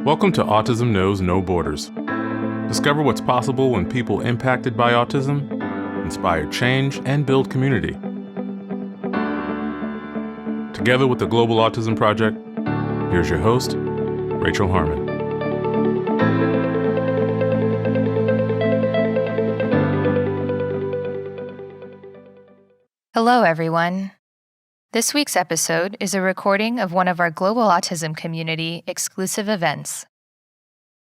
Welcome to Autism Knows No Borders. Discover what's possible when people impacted by autism inspire change and build community. Together with the Global Autism Project, here's your host, Rachel Harmon. Hello, everyone. This week's episode is a recording of one of our Global Autism Community exclusive events.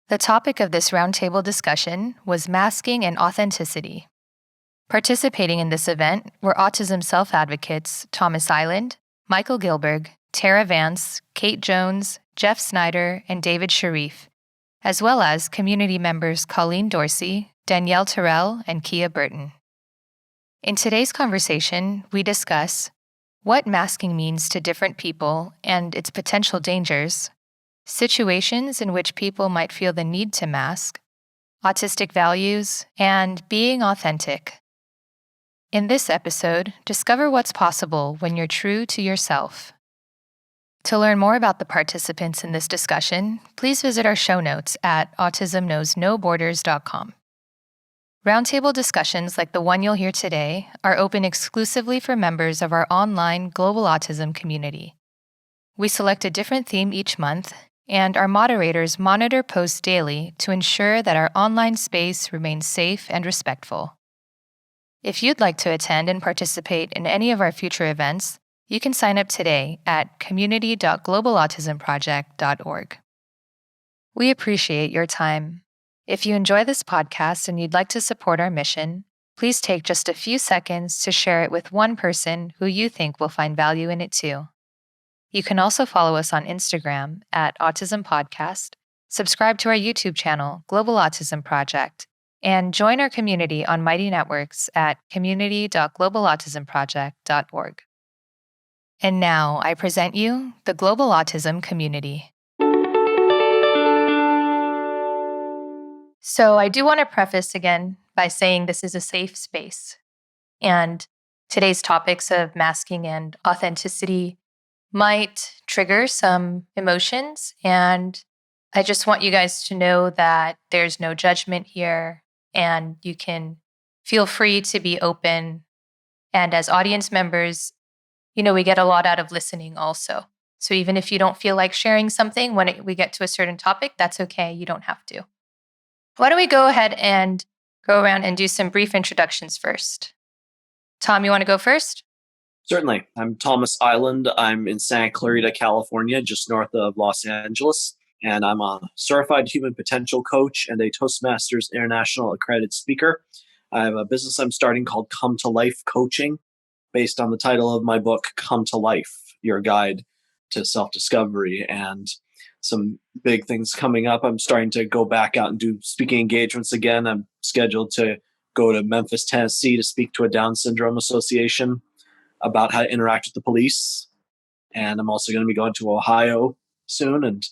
The topic of this roundtable discussion was masking and authenticity. Participating in this event were autism self-advocates Thomas Iland, Michael Gilberg, Terra Vance, Kate Jones, Jeff Snyder, and David Sharif, as well as community members Colleen Dorsey, Danielle Terrell, and Kia Burton. In today's conversation, we discuss what masking means to different people and its potential dangers, situations in which people might feel the need to mask, autistic values, and being authentic. In this episode, discover what's possible when you're true to yourself. To learn more about the participants in this discussion, please visit our show notes at autismknowsnoborders.com. Roundtable discussions like the one you'll hear today are open exclusively for members of our online Global Autism Community. We select a different theme each month, and our moderators monitor posts daily to ensure that our online space remains safe and respectful. If you'd like to attend and participate in any of our future events, you can sign up today at community.globalautismproject.org. We appreciate your time. If you enjoy this podcast and you'd like to support our mission, please take just a few seconds to share it with one person who you think will find value in it too. You can also follow us on Instagram at Autism Podcast, subscribe to our YouTube channel, Global Autism Project, and join our community on Mighty Networks at community.globalautismproject.org. And now I present you the Global Autism Community. So I do want to preface again by saying this is a safe space. And today's topics of masking and authenticity might trigger some emotions. And I just want you guys to know that there's no judgment here and you can feel free to be open. And as audience members, we get a lot out of listening also. So even if you don't feel like sharing something when we get to a certain topic, that's okay. You don't have to. Why don't we go ahead and go around and do some brief introductions first? Tom, you want to go first? Certainly. I'm Thomas Iland. I'm in Santa Clarita, California, just north of Los Angeles. And I'm a certified human potential coach and a Toastmasters International accredited speaker. I have a business I'm starting called Come to Life Coaching, based on the title of my book, Come to Life, Your Guide to Self-Discovery. And some big things coming up. I'm starting to go back out and do speaking engagements again. I'm scheduled to go to Memphis, Tennessee to speak to a Down Syndrome Association about how to interact with the police. And I'm also going to be going to Ohio soon. And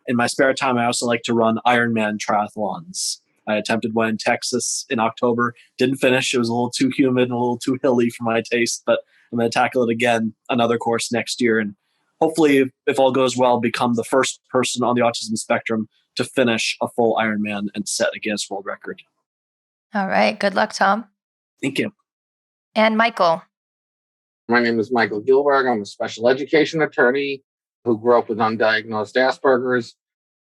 in my spare time, I also like to run Ironman triathlons. I attempted one in Texas in October. Didn't finish. It was a little too humid and a little too hilly for my taste, but I'm going to tackle it again, another course next year. And hopefully, if all goes well, become the first person on the autism spectrum to finish a full Ironman and set a Guinness World Record. All right. Good luck, Tom. Thank you. And Michael. My name is Michael Gilberg. I'm a special education attorney who grew up with undiagnosed Asperger's.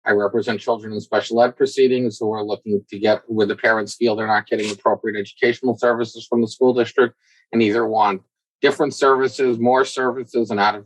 I represent children in special ed proceedings who are looking to get where the parents feel they're not getting appropriate educational services from the school district and either want different services, more services, and out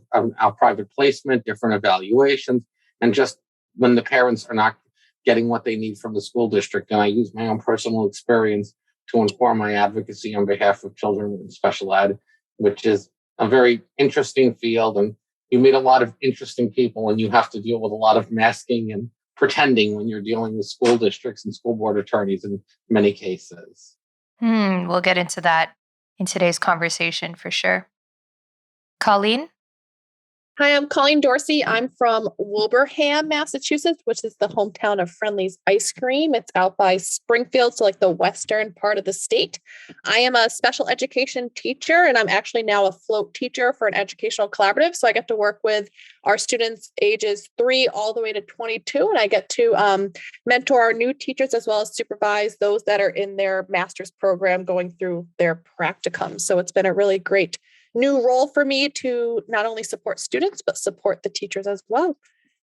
private placement, different evaluations, and just when the parents are not getting what they need from the school district. And I use my own personal experience to inform my advocacy on behalf of children in special ed, which is a very interesting field. And you meet a lot of interesting people, and you have to deal with a lot of masking and pretending when you're dealing with school districts and school board attorneys in many cases. We'll get into that in today's conversation for sure. Colleen? Hi, I'm Colleen Dorsey. I'm from Wilbraham, Massachusetts, which is the hometown of Friendly's Ice Cream. It's out by Springfield, so like the western part of the state. I am a special education teacher, and I'm actually now a float teacher for an educational collaborative. So I get to work with our students ages 3 all the way to 22, and I get to mentor our new teachers as well as supervise those that are in their master's program going through their practicum. So it's been a really great new role for me to not only support students, but support the teachers as well.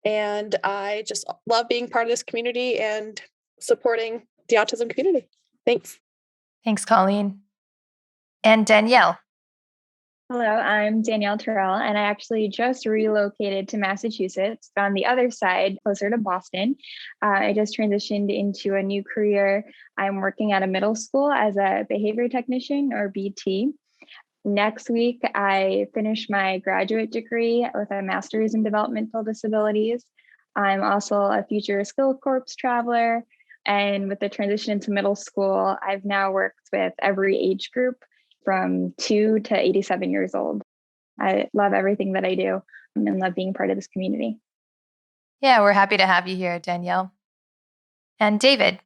And I just love being part of this community and supporting the autism community. Thanks. Thanks, Colleen. And Danielle. Hello, I'm Danielle Terrell, and I actually just relocated to Massachusetts on the other side, closer to Boston. I just transitioned into a new career. I'm working at a middle school as a behavior technician, or BT. Next week, I finish my graduate degree with a master's in developmental disabilities. I'm also a future Skill Corps traveler. And with the transition into middle school, I've now worked with every age group from 2 to 87 years old. I love everything that I do and love being part of this community. Yeah, we're happy to have you here, Danielle. And David.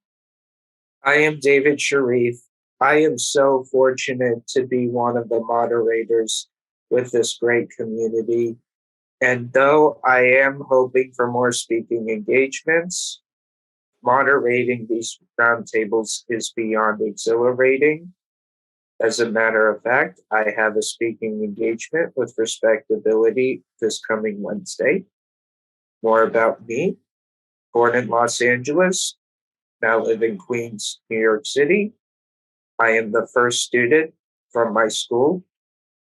I am David Sharif. I am so fortunate to be one of the moderators with this great community. And though I am hoping for more speaking engagements, moderating these roundtables is beyond exhilarating. As a matter of fact, I have a speaking engagement with Respectability this coming Wednesday. More about me: born in Los Angeles, now live in Queens, New York City. I am the first student from my school,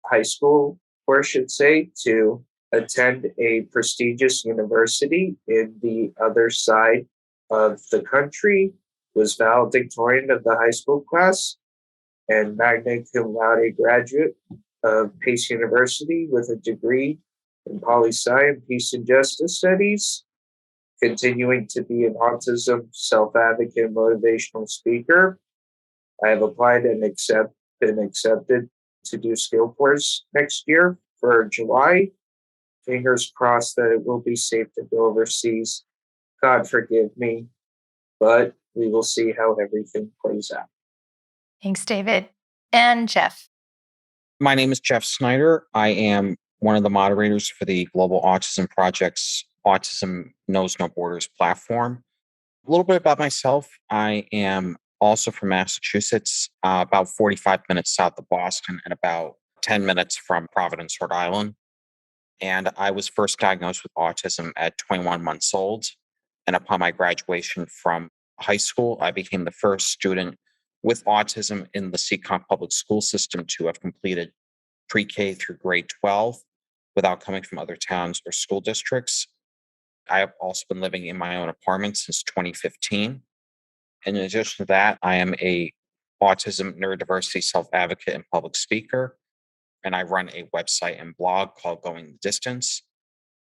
high school, or I should say, to attend a prestigious university in the other side of the country, was valedictorian of the high school class, and magna cum laude graduate of Pace University with a degree in poli-sci and peace and justice studies, continuing to be an autism self-advocate and motivational speaker. I have applied and been accepted to do skill course next year for July. Fingers crossed that it will be safe to go overseas. God forgive me, but we will see how everything plays out. Thanks, David. And Jeff. My name is Jeff Snyder. I am one of the moderators for the Global Autism Project's Autism Knows No Borders platform. A little bit about myself. I am also from Massachusetts, about 45 minutes south of Boston and about 10 minutes from Providence, Rhode Island. And I was first diagnosed with autism at 21 months old. And upon my graduation from high school, I became the first student with autism in the Seacon public school system to have completed pre-K through grade 12 without coming from other towns or school districts. I have also been living in my own apartment since 2015. In addition to that, I am a autism neurodiversity self-advocate and public speaker, and I run a website and blog called Going the Distance.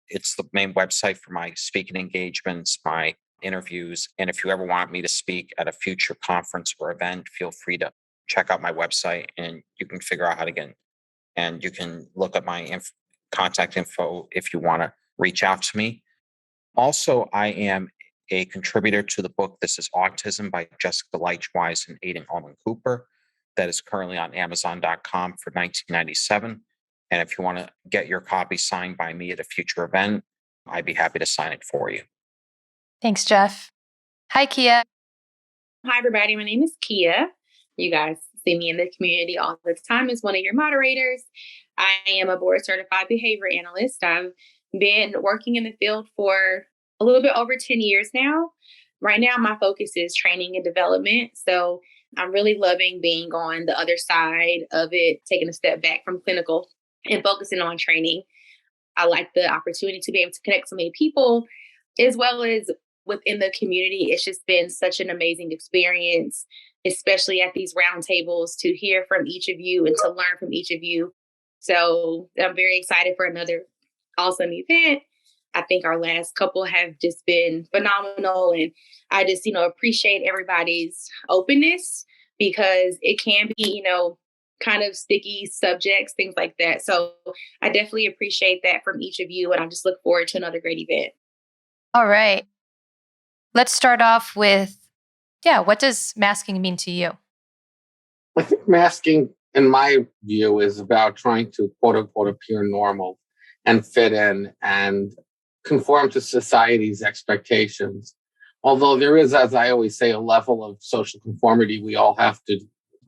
It's the main website for my speaking engagements, my interviews, and if you ever want me to speak at a future conference or event, feel free to check out my website and you can figure out how to get in. And you can look at my contact info if you want to reach out to me. Also, I am a contributor to the book This is Autism by Jessica Leitchwise and Aidan Allman Cooper that is currently on Amazon.com for $19.97. And if you want to get your copy signed by me at a future event, I'd be happy to sign it for you. Thanks, Jeff. Hi, Kia. Hi, everybody. My name is Kia. You guys see me in the community all the time as one of your moderators. I am a board certified behavior analyst. I've been working in the field for a little bit over 10 years now. Right now, my focus is training and development. So I'm really loving being on the other side of it, taking a step back from clinical and focusing on training. I like the opportunity to be able to connect so many people, as well as within the community. It's just been such an amazing experience, especially at these roundtables, to hear from each of you and to learn from each of you. So I'm very excited for another awesome event. I think our last couple have just been phenomenal. And I just, appreciate everybody's openness, because it can be, kind of sticky subjects, things like that. So I definitely appreciate that from each of you. And I just look forward to another great event. All right. Let's start off with, what does masking mean to you? I think masking, in my view, is about trying to quote unquote appear normal and fit in and conform to society's expectations. Although there is, as I always say, a level of social conformity we all have to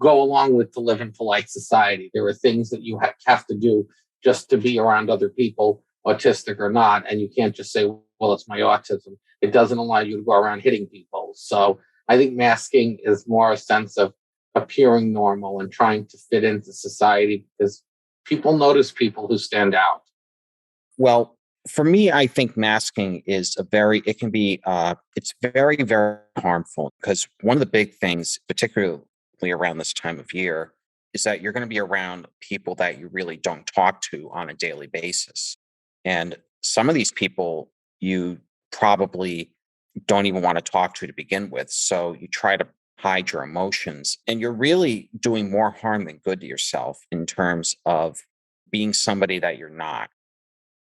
go along with to live in polite society. There are things that you have to do just to be around other people, autistic or not, and you can't just say, well, it's my autism. It doesn't allow you to go around hitting people. So I think masking is more a sense of appearing normal and trying to fit into society because people notice people who stand out. Well, for me, I think masking is it's very, very harmful because one of the big things, particularly around this time of year, is that you're going to be around people that you really don't talk to on a daily basis. And some of these people you probably don't even want to talk to begin with. So you try to hide your emotions and you're really doing more harm than good to yourself in terms of being somebody that you're not.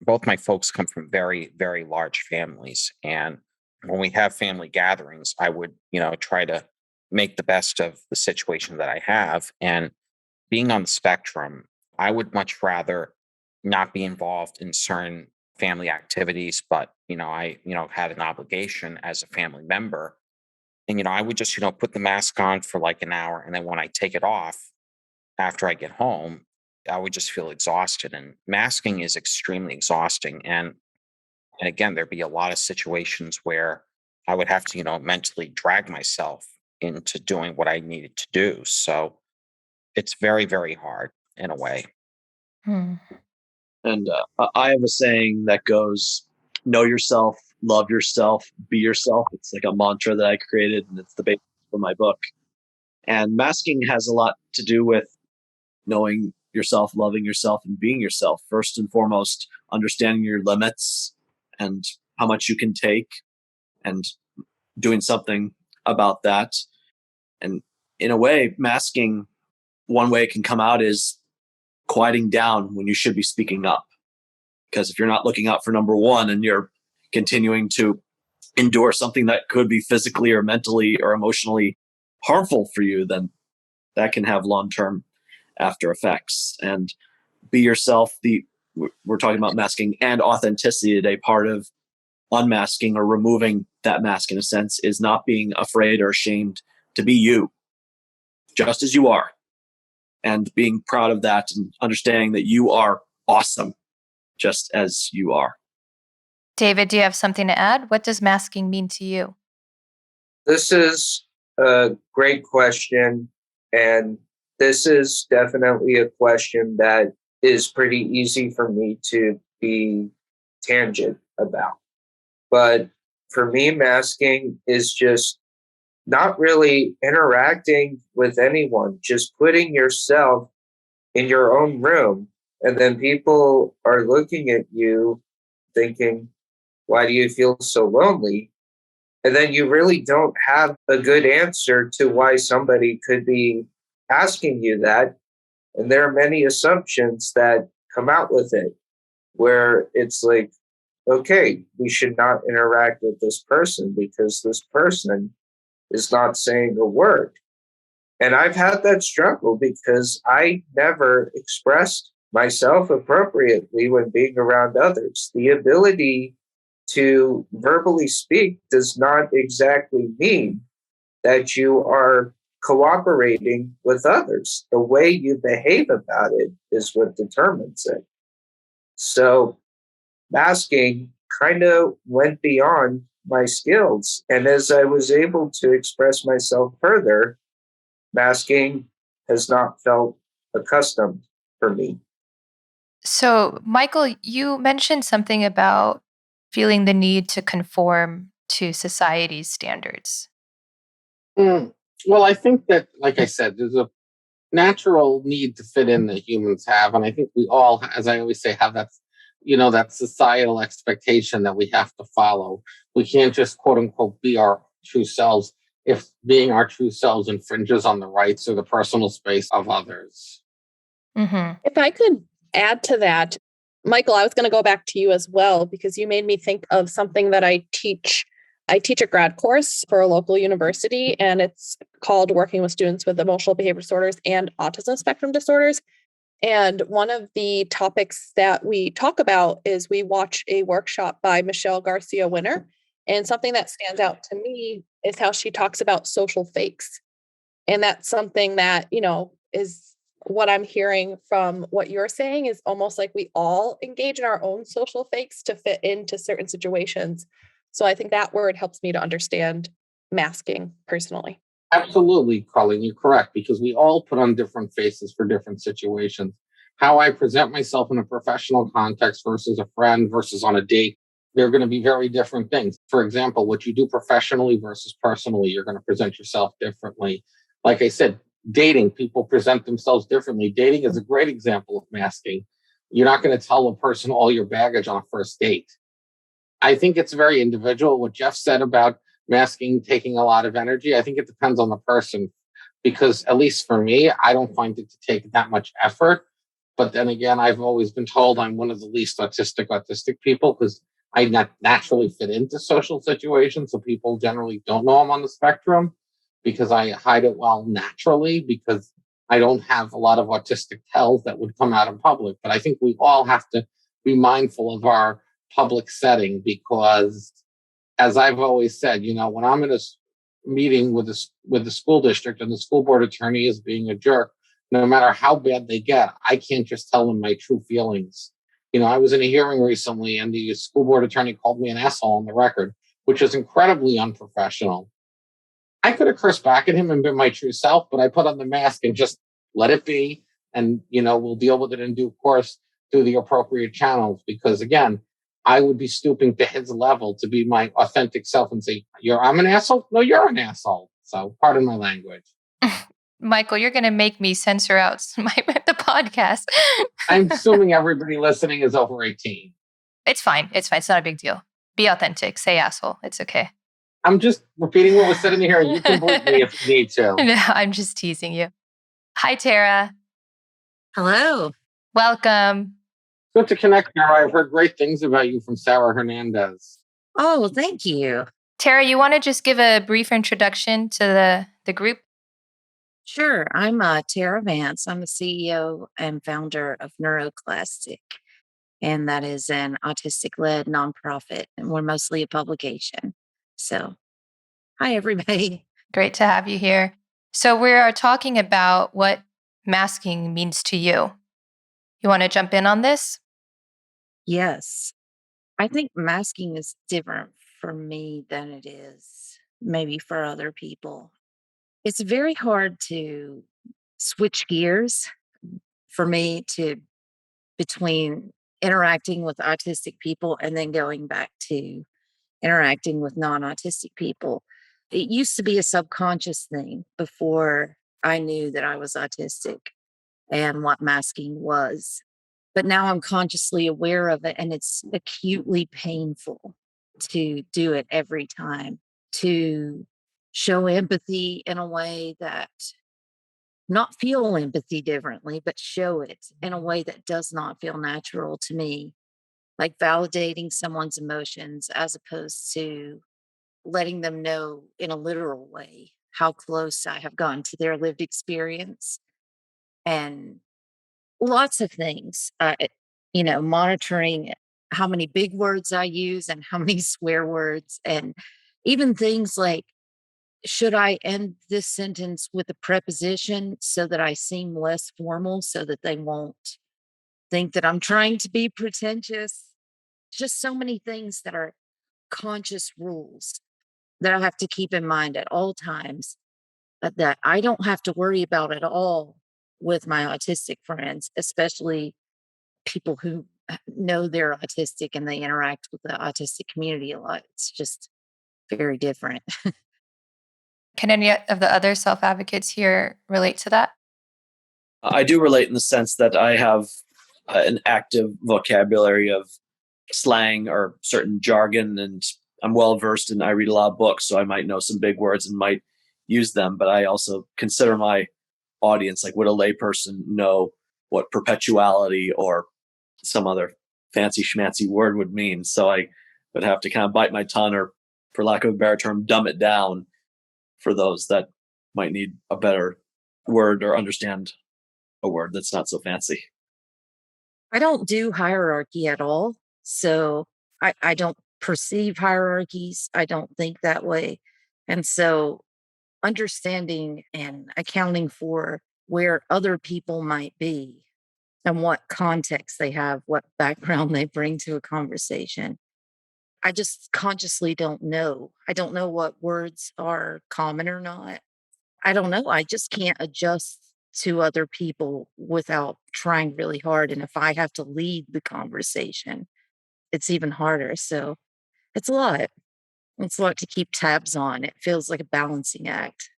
Both my folks come from very, very large families. And when we have family gatherings, I would, try to make the best of the situation that I have. And being on the spectrum, I would much rather not be involved in certain family activities, but, I had an obligation as a family member. And, I would just, put the mask on for like an hour. And then when I take it off after I get home, I would just feel exhausted. And masking is extremely exhausting. And again, there'd be a lot of situations where I would have to, mentally drag myself into doing what I needed to do. So it's very, very hard in a way. And I have a saying that goes, know yourself, love yourself, be yourself. It's like a mantra that I created, and it's the basis for my book. And masking has a lot to do with knowing yourself, loving yourself, and being yourself. First and foremost, understanding your limits and how much you can take and doing something about that. And in a way, masking, one way it can come out is quieting down when you should be speaking up. Because if you're not looking out for number one and you're continuing to endure something that could be physically or mentally or emotionally harmful for you, then that can have long-term after effects. And be yourself. We're talking about masking and authenticity today. Part of unmasking or removing that mask, in a sense, is not being afraid or ashamed to be you, just as you are, and being proud of that and understanding that you are awesome, just as you are. David, do you have something to add? What does masking mean to you? This is a great question. And this is definitely a question that is pretty easy for me to be tangent about. But for me, masking is just not really interacting with anyone, just putting yourself in your own room. And then people are looking at you thinking, why do you feel so lonely? And then you really don't have a good answer to why somebody could be asking you that. And there are many assumptions that come out with it, where it's like, okay, we should not interact with this person because this person is not saying a word. And I've had that struggle because I never expressed myself appropriately when being around others. The ability to verbally speak does not exactly mean that you are cooperating with others. The way you behave about it is what determines it. So masking kind of went beyond my skills. And as I was able to express myself further, masking has not felt accustomed for me. So, Michael, you mentioned something about feeling the need to conform to society's standards. Well, I think that, like I said, there's a natural need to fit in that humans have. And I think we all, as I always say, have that, that societal expectation that we have to follow. We can't just, quote unquote, be our true selves if being our true selves infringes on the rights or the personal space of others. If I could add to that, Michael, I was going to go back to you as well, because you made me think of something that I teach. I teach a grad course for a local university, and it's called Working with Students with Emotional Behavior Disorders and Autism Spectrum Disorders. And one of the topics that we talk about is we watch a workshop by Michelle Garcia Winner. And something that stands out to me is how she talks about social fakes. And that's something that, is what I'm hearing from what you're saying, is almost like we all engage in our own social fakes to fit into certain situations. So I think that word helps me to understand masking personally. Absolutely, Colleen, you're correct, because we all put on different faces for different situations. How I present myself in a professional context versus a friend versus on a date, they're going to be very different things. For example, what you do professionally versus personally, you're going to present yourself differently. Like I said, dating, people present themselves differently. Dating is a great example of masking. You're not going to tell a person all your baggage on a first date. I think it's very individual. What Jeff said about masking taking a lot of energy, I think it depends on the person, because at least for me, I don't find it to take that much effort. But then again, I've always been told I'm one of the least autistic people, because I not naturally fit into social situations. So people generally don't know I'm on the spectrum, because I hide it well naturally, because I don't have a lot of autistic tells that would come out in public. But I think we all have to be mindful of our public setting, because as I've always said, when I'm in a meeting with the school district and the school board attorney is being a jerk, no matter how bad they get, I can't just tell them my true feelings. I was in a hearing recently and the school board attorney called me an asshole on the record, which is incredibly unprofessional. I could have cursed back at him and been my true self, but I put on the mask and just let it be. And, we'll deal with it in due course through the appropriate channels, because again, I would be stooping to his level to be my authentic self and say, I'm an asshole? No, you're an asshole. So pardon my language. Michael, you're going to make me censor out the podcast. I'm assuming everybody listening is over 18. It's fine. It's fine. It's not a big deal. Be authentic. Say asshole. It's okay. I'm just repeating what was said in here. You can bleep me if you need to. No, I'm just teasing you. Hi, Terra. Hello. Welcome. Good to connect, Sarah. I've heard great things about you from Sarah Hernandez. Oh, well, thank you. Terra, you want to just give a brief introduction to the group? Sure. I'm Terra Vance. I'm the CEO and founder of Neuroclassic, and that is an autistic-led nonprofit, and we're mostly a publication. So, hi, everybody. Great to have you here. So we are talking about what masking means to you. You want to jump in on this? Yes. I think masking is different for me than it is maybe for other people. It's very hard to switch gears for me between interacting with autistic people and then going back to interacting with non-autistic people. It used to be a subconscious thing before I knew that I was autistic and what masking was. But now I'm consciously aware of it, and it's acutely painful to do it every time, to show empathy in a way that, not feel empathy differently, but show it in a way that does not feel natural to me, like validating someone's emotions as opposed to letting them know in a literal way how close I have gone to their lived experience. And lots of things, monitoring how many big words I use and how many swear words, and even things like, should I end this sentence with a preposition so that I seem less formal so that they won't think that I'm trying to be pretentious? Just so many things that are conscious rules that I have to keep in mind at all times, that I don't have to worry about at all with my autistic friends, especially people who know they're autistic and they interact with the autistic community a lot. It's just very different. Can any of the other self-advocates here relate to that? I do relate in the sense that I have an active vocabulary of slang or certain jargon, and I'm well versed and I read a lot of books, so I might know some big words and might use them. But I also consider my audience, like, would a layperson know what perpetuality or some other fancy schmancy word would mean. So I would have to kind of bite my tongue, or for lack of a better term, dumb it down for those that might need a better word or understand a word that's not so fancy. I don't do hierarchy at all. So I don't perceive hierarchies. I don't think that way. And so understanding and accounting for where other people might be and what context they have, what background they bring to a conversation. I just consciously don't know. I don't know what words are common or not. I don't know. I just can't adjust to other people without trying really hard. And if I have to lead the conversation, it's even harder. So it's a lot. It's a lot to keep tabs on. It feels like a balancing act.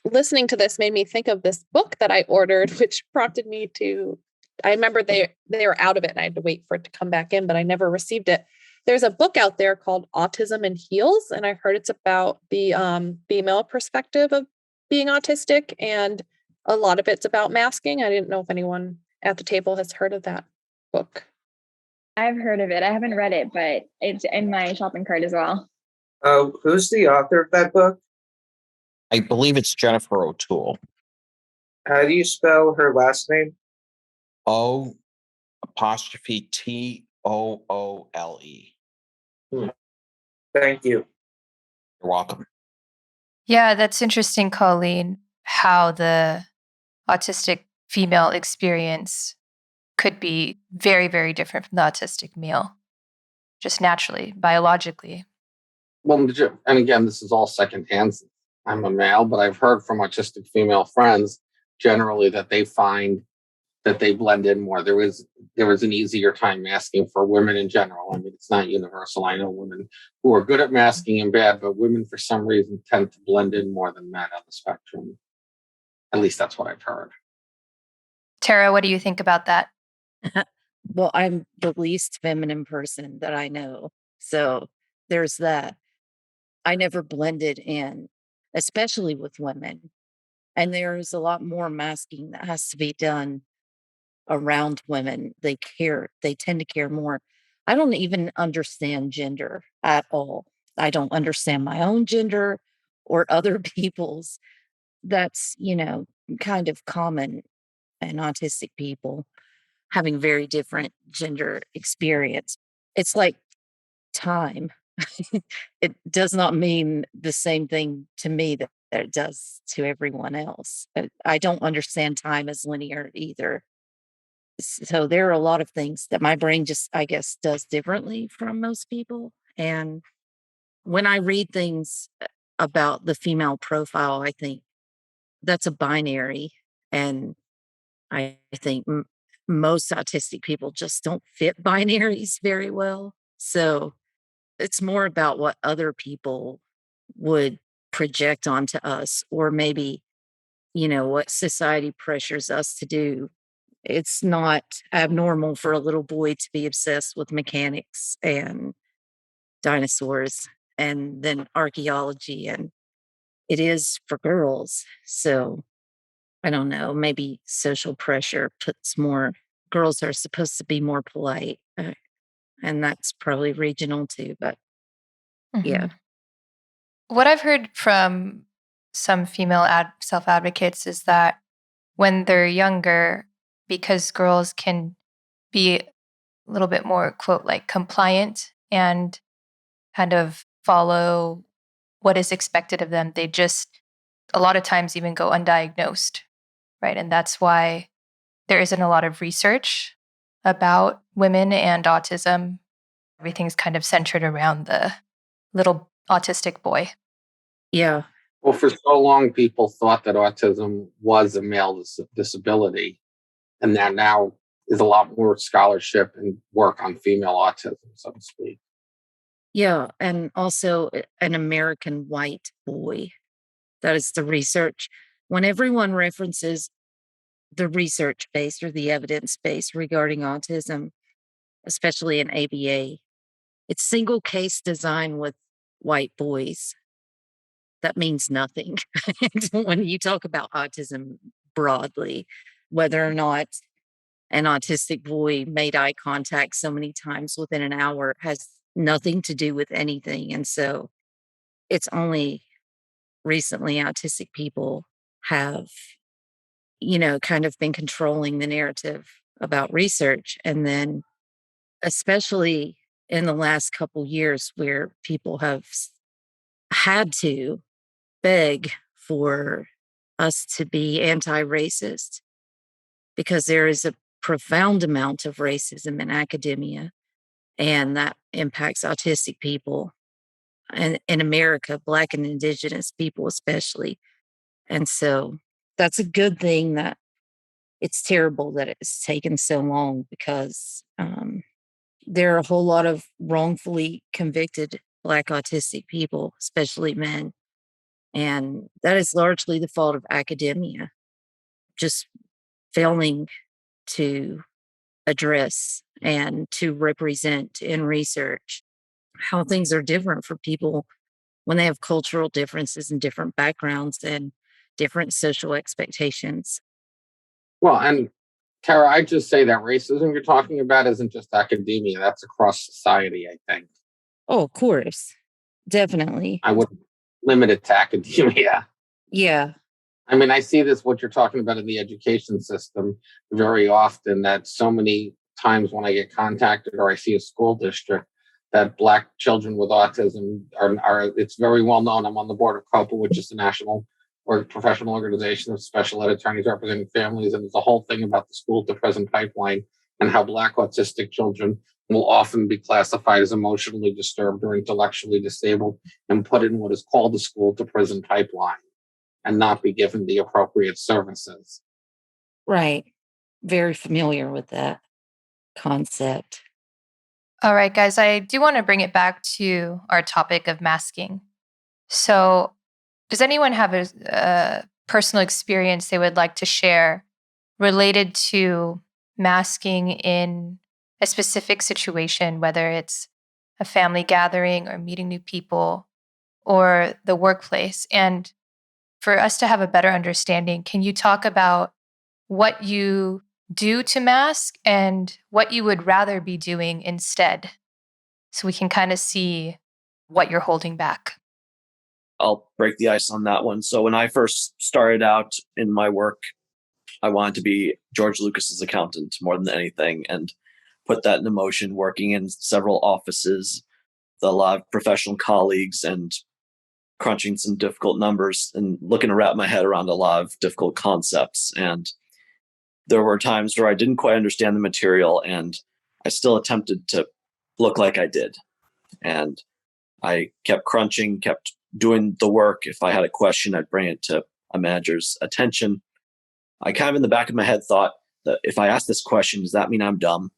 Listening to this made me think of this book that I ordered, which prompted me to. I remember they were out of it and I had to wait for it to come back in, but I never received it. There's a book out there called Autism in Heels, and I heard it's about the female perspective of being autistic, and a lot of it's about masking. I didn't know if anyone at the table has heard of that book. I've heard of it. I haven't read it, but it's in my shopping cart as well. Who's the author of that book? I believe it's Jennifer O'Toole. How do you spell her last name? O''Toole. Thank you. You're welcome. Yeah, that's interesting, Colleen, how the autistic female experience could be very, very different from the autistic male, just naturally, biologically. Well, and again, this is all secondhand. I'm a male, but I've heard from autistic female friends generally that they find that they blend in more. There was an easier time masking for women in general. I mean, it's not universal. I know women who are good at masking and bad, but women for some reason tend to blend in more than men on the spectrum. At least that's what I've heard. Terra, what do you think about that? Well, I'm the least feminine person that I know. So there's that. I never blended in, especially with women. And there's a lot more masking that has to be done around women. They tend to care more. I don't even understand gender at all. I don't understand my own gender or other people's. That's, kind of common in autistic people having very different gender experience. It's like time. It does not mean the same thing to me that it does to everyone else. I don't understand time as linear either. So there are a lot of things that my brain just, I guess, does differently from most people. And when I read things about the female profile, I think that's a binary. And I think most autistic people just don't fit binaries very well. So it's more about what other people would project onto us, or maybe, what society pressures us to do. It's not abnormal for a little boy to be obsessed with mechanics and dinosaurs and then archaeology, and it is for girls. So I don't know, maybe social pressure puts more, girls are supposed to be more polite. And that's probably regional too, but yeah. What I've heard from some female self advocates is that when they're younger, because girls can be a little bit more, quote, like compliant and kind of follow what is expected of them, they just a lot of times even go undiagnosed, right? And that's why there isn't a lot of research about women and autism. Everything's kind of centered around the little autistic boy. Yeah. Well, for so long, people thought that autism was a male disability, and that now is a lot more scholarship and work on female autism, so to speak. Yeah. And also an American white boy. That is the research. When everyone references the research base or the evidence base regarding autism, especially in ABA, it's single case design with white boys. That means nothing when you talk about autism broadly. whether or not an autistic boy made eye contact so many times within an hour has nothing to do with anything. And so it's only recently autistic people have, kind of been controlling the narrative about research. And then, especially in the last couple years, where people have had to beg for us to be anti-racist because there is a profound amount of racism in academia, and that impacts autistic people and in America, Black and Indigenous people especially. And so that's a good thing. That it's terrible that it's taken so long, because there are a whole lot of wrongfully convicted Black autistic people, especially men. And that is largely the fault of academia, just failing to address and to represent in research how things are different for people when they have cultural differences and different backgrounds and different social expectations. Well, and Tara, I just say that racism you're talking about isn't just academia, that's across society, I think. Oh, of course. Definitely. I wouldn't limit it to academia. Yeah. I mean, I see this, what you're talking about in the education system very often, that so many times when I get contacted or I see a school district, that Black children with autism are it's very well known. I'm on the board of COPA, which is the national or professional organization of special ed attorneys representing families. And there's a whole thing about the school to prison pipeline and how Black autistic children will often be classified as emotionally disturbed or intellectually disabled and put in what is called the school to prison pipeline and not be given the appropriate services. Right. Very familiar with that concept. All right, guys, I do want to bring it back to our topic of masking. So, does anyone have a personal experience they would like to share related to masking in a specific situation, whether it's a family gathering or meeting new people or the workplace? And for us to have a better understanding, can you talk about what you do to mask and what you would rather be doing instead, so we can kind of see what you're holding back? I'll break the ice on that one. So when I first started out in my work, I wanted to be George Lucas's accountant more than anything, and put that into motion, working in several offices, a lot of professional colleagues, and crunching some difficult numbers and looking to wrap my head around a lot of difficult concepts. And there were times where I didn't quite understand the material, and I still attempted to look like I did. And I kept crunching, kept doing the work. If I had a question, I'd bring it to a manager's attention. I kind of in the back of my head thought that if I ask this question, does that mean I'm dumb?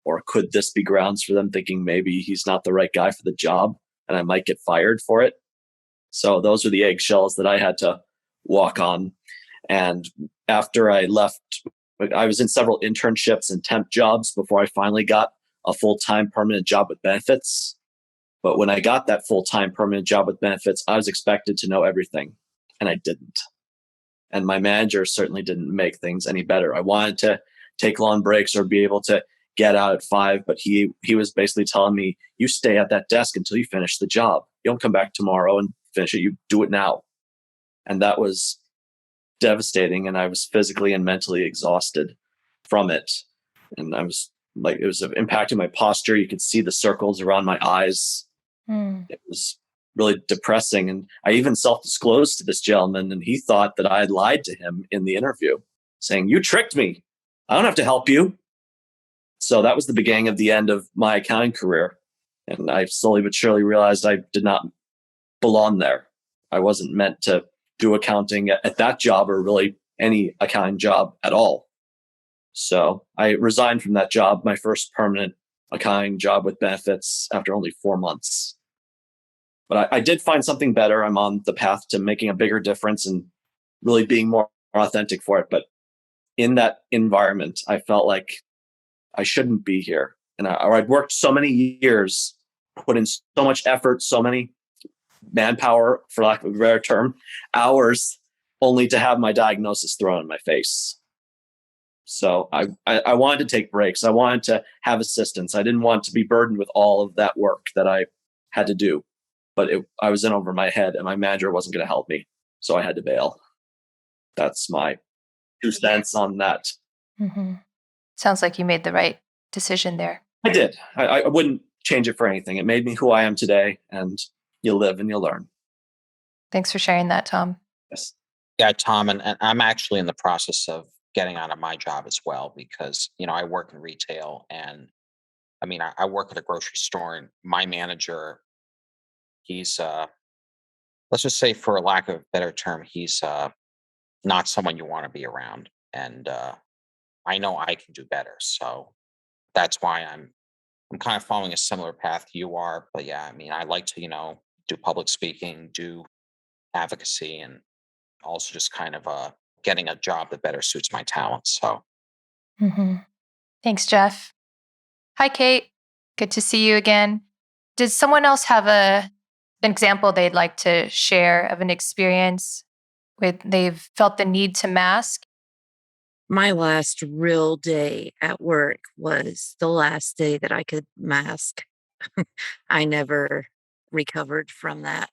Or could this be grounds for them thinking maybe he's not the right guy for the job and I might get fired for it? So those are the eggshells that I had to walk on. And after I left, I was in several internships and temp jobs before I finally got a full-time permanent job with benefits. But when I got that full-time permanent job with benefits, I was expected to know everything, and I didn't. And my manager certainly didn't make things any better. I wanted to take long breaks or be able to get out at 5, but he was basically telling me, you stay at that desk until you finish the job. You don't come back tomorrow and finish it. You do it now. And that was devastating. And I was physically and mentally exhausted from it. And I was like, it was impacting my posture. You could see the circles around my eyes. It was really depressing. And I even self-disclosed to this gentleman, and he thought that I had lied to him in the interview, saying, you tricked me. I don't have to help you. So that was the beginning of the end of my accounting career. And I slowly but surely realized I did not belong there. I wasn't meant to do accounting at that job, or really any accounting job at all. So I resigned from that job, my first permanent accounting job with benefits, after only 4 months. But I did find something better. I'm on the path to making a bigger difference and really being more authentic for it. But in that environment, I felt like I shouldn't be here. And I'd worked so many years, put in so much effort, so many manpower, for lack of a better term, hours, only to have my diagnosis thrown in my face. So I wanted to take breaks. I wanted to have assistance. I didn't want to be burdened with all of that work that I had to do. But I was in over my head, and my manager wasn't going to help me. So I had to bail. That's my 2 cents on that. Mm-hmm. Sounds like you made the right decision there. I did. I wouldn't change it for anything. It made me who I am today, and you live and you learn. Thanks for sharing that, Tom. Yes. Yeah, Tom, and I'm actually in the process of getting out of my job as well because, I work in retail and I work at a grocery store and my manager, he's, let's just say for lack of a better term, he's not someone you want to be around. And I know I can do better. So that's why I'm kind of following a similar path you are. But yeah, I like to, do public speaking, do advocacy, and also just kind of getting a job that better suits my talents. So Mm-hmm. Thanks, Jeff. Hi, Kate. Good to see you again. Does someone else have an example they'd like to share of an experience where they've felt the need to mask? My last real day at work was the last day that I could mask. I never recovered from that.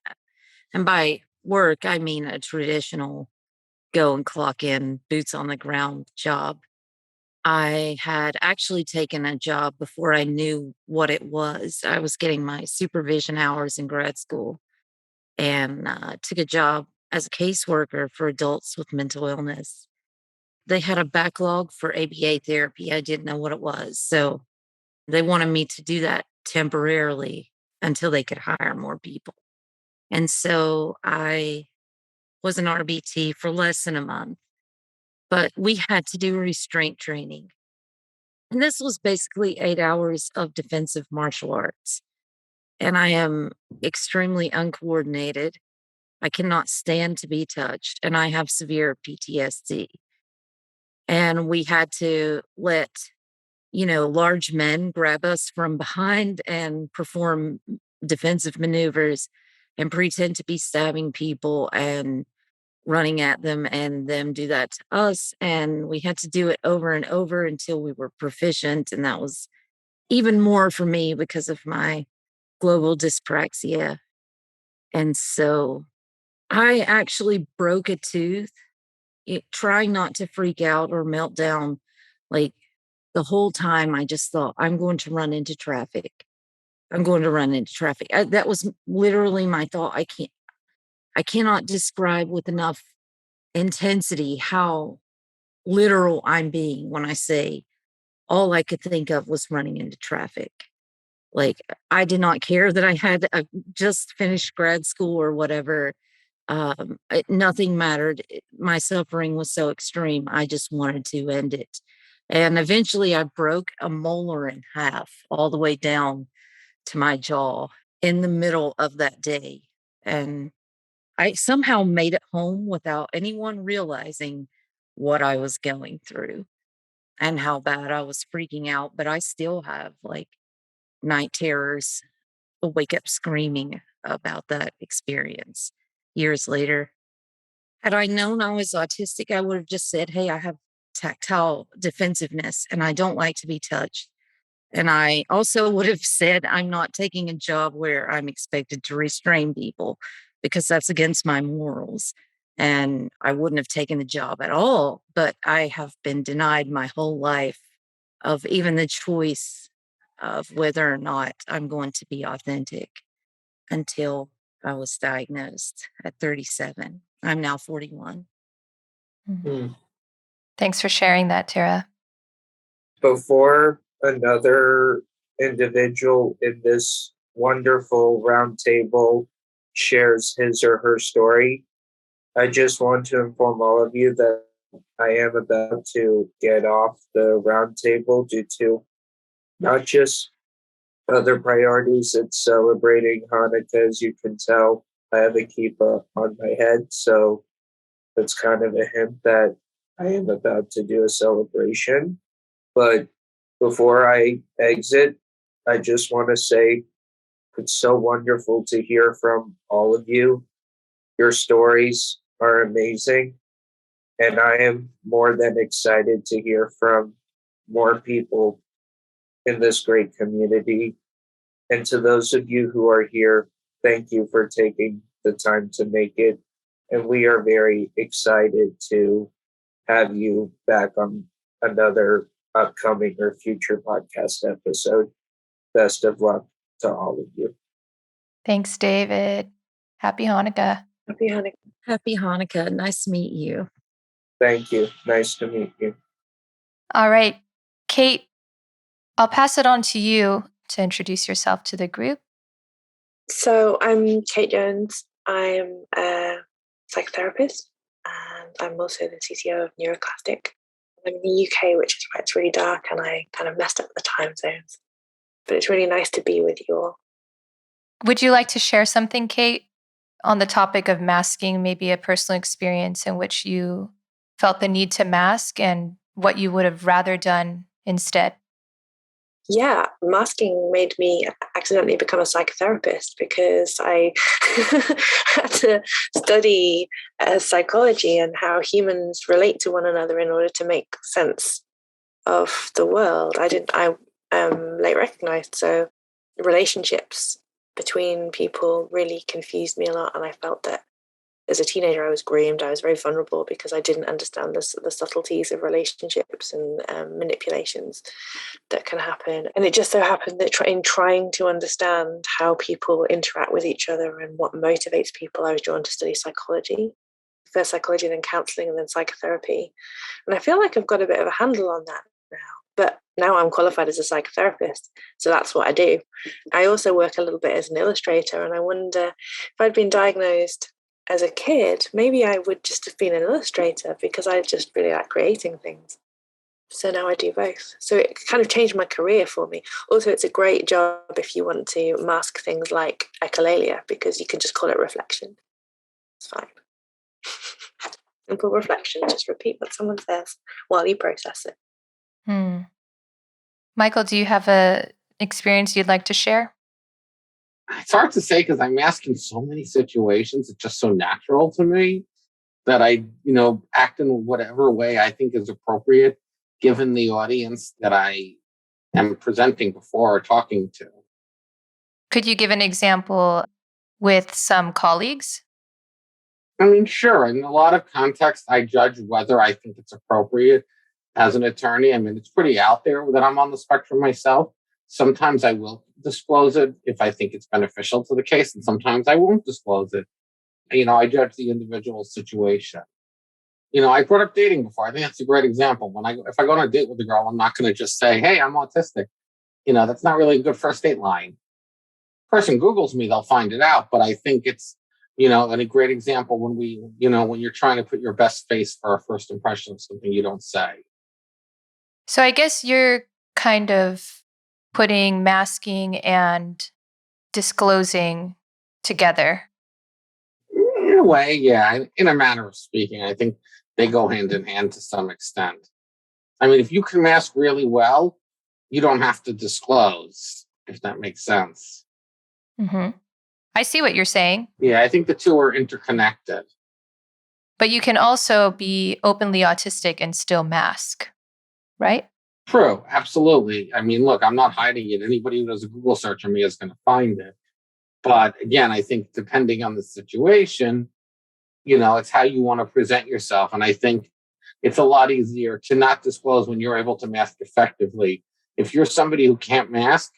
And by work, I mean a traditional go and clock in, boots on the ground job. I had actually taken a job before I knew what it was. I was getting my supervision hours in grad school and took a job as a caseworker for adults with mental illness. They had a backlog for ABA therapy. I didn't know what it was. So they wanted me to do that temporarily until they could hire more people. And so I was an RBT for less than a month, but we had to do restraint training. And this was basically 8 hours of defensive martial arts. And I am extremely uncoordinated. I cannot stand to be touched, and I have severe PTSD. And we had to let, large men grab us from behind and perform defensive maneuvers and pretend to be stabbing people and running at them and them do that to us. And we had to do it over and over until we were proficient. And that was even more for me because of my global dyspraxia. And so I actually broke a tooth trying not to freak out or melt down. Like the whole time, I just thought, I'm going to run into traffic. I'm going to run into traffic. That was literally my thought. I cannot describe with enough intensity how literal I'm being when I say all I could think of was running into traffic. Like I did not care that I had just finished grad school or whatever. Nothing mattered. My suffering was so extreme. I just wanted to end it. And eventually I broke a molar in half all the way down to my jaw in the middle of that day. And I somehow made it home without anyone realizing what I was going through and how bad I was freaking out. But I still have like night terrors. I wake up screaming about that experience years later. Had I known I was autistic, I would have just said, hey, I have tactile defensiveness and I don't like to be touched. And I also would have said, I'm not taking a job where I'm expected to restrain people because that's against my morals. And I wouldn't have taken the job at all. But I have been denied my whole life of even the choice of whether or not I'm going to be authentic until I was diagnosed at 37. I'm now 41. Mm-hmm. Thanks for sharing that, Terra. Before another individual in this wonderful roundtable shares his or her story, I just want to inform all of you that I am about to get off the roundtable due to not just other priorities, it's celebrating Hanukkah. As you can tell, I have a kippah on my head, so that's kind of a hint that I am about to do a celebration. But before I exit, I just want to say it's so wonderful to hear from all of you. Your stories are amazing. And I am more than excited to hear from more people in this great community. And to those of you who are here, thank you for taking the time to make it. And we are very excited to have you back on another upcoming or future podcast episode. Best of luck to all of you. Thanks, David. Happy Hanukkah. Happy Hanukkah. Happy Hanukkah. Nice to meet you. Thank you. Nice to meet you. All right, Kate, I'll pass it on to you to introduce yourself to the group. So I'm Kate Jones. I'm a psychotherapist, and I'm also the CTO of Autistic. I'm in the UK, which is why it's really dark, and I kind of messed up the time zones. But it's really nice to be with you all. Would you like to share something, Kate, on the topic of masking, maybe a personal experience in which you felt the need to mask and what you would have rather done instead? Yeah, masking made me accidentally become a psychotherapist because I had to study psychology and how humans relate to one another in order to make sense of the world. I late recognized, so relationships between people really confused me a lot, and I felt that as a teenager I was groomed. I was very vulnerable because I didn't understand the subtleties of relationships and manipulations that can happen. And it just so happened that in trying to understand how people interact with each other and what motivates people, I was drawn to study psychology. First psychology, then counseling, and then psychotherapy. And I feel like I've got a bit of a handle on that now. But now I'm qualified as a psychotherapist, so that's what I do. I also work a little bit as an illustrator, and I wonder if I'd been diagnosed as a kid, maybe I would just have been an illustrator because I just really like creating things. So now I do both. So it kind of changed my career for me. Also, it's a great job if you want to mask things like echolalia because you can just call it reflection. It's fine. Simple reflection, just repeat what someone says while you process it. Michael, do you have a experience you'd like to share? It's hard to say because I'm asking so many situations. It's just so natural to me that I, act in whatever way I think is appropriate given the audience that I am presenting before or talking to. Could you give an example with some colleagues? I mean, sure. In a lot of contexts, I judge whether I think it's appropriate as an attorney. I mean, it's pretty out there that I'm on the spectrum myself. Sometimes I will disclose it if I think it's beneficial to the case, and sometimes I won't disclose it. I judge the individual situation. I brought up dating before. I think that's a great example. If I go on a date with a girl, I'm not going to just say, "Hey, I'm autistic." That's not really a good first date line. Person Googles me, they'll find it out. But I think it's, and a great example when when you're trying to put your best face for a first impression of something you don't say. So I guess you're kind of putting masking and disclosing together. In a way, yeah. In a manner of speaking, I think they go hand in hand to some extent. I mean, if you can mask really well, you don't have to disclose, if that makes sense. Mm-hmm. I see what you're saying. Yeah, I think the two are interconnected. But you can also be openly autistic and still mask, right? True, absolutely. I mean, look, I'm not hiding it. Anybody who does a Google search on me is going to find it. But again, I think depending on the situation, it's how you want to present yourself. And I think it's a lot easier to not disclose when you're able to mask effectively. If you're somebody who can't mask,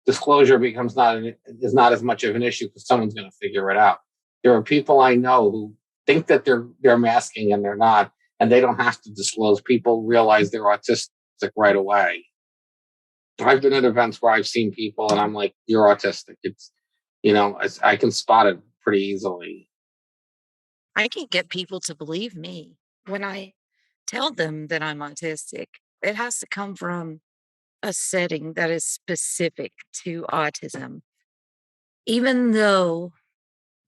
disclosure becomes not as much of an issue because someone's going to figure it out. There are people I know who think that they're masking and they're not, and they don't have to disclose. People realize they're autistic right away. I've been at events where I've seen people and I'm like, "You're autistic." It's, I can spot it pretty easily. I can get people to believe me when I tell them that I'm autistic. It has to come from a setting that is specific to autism. Even though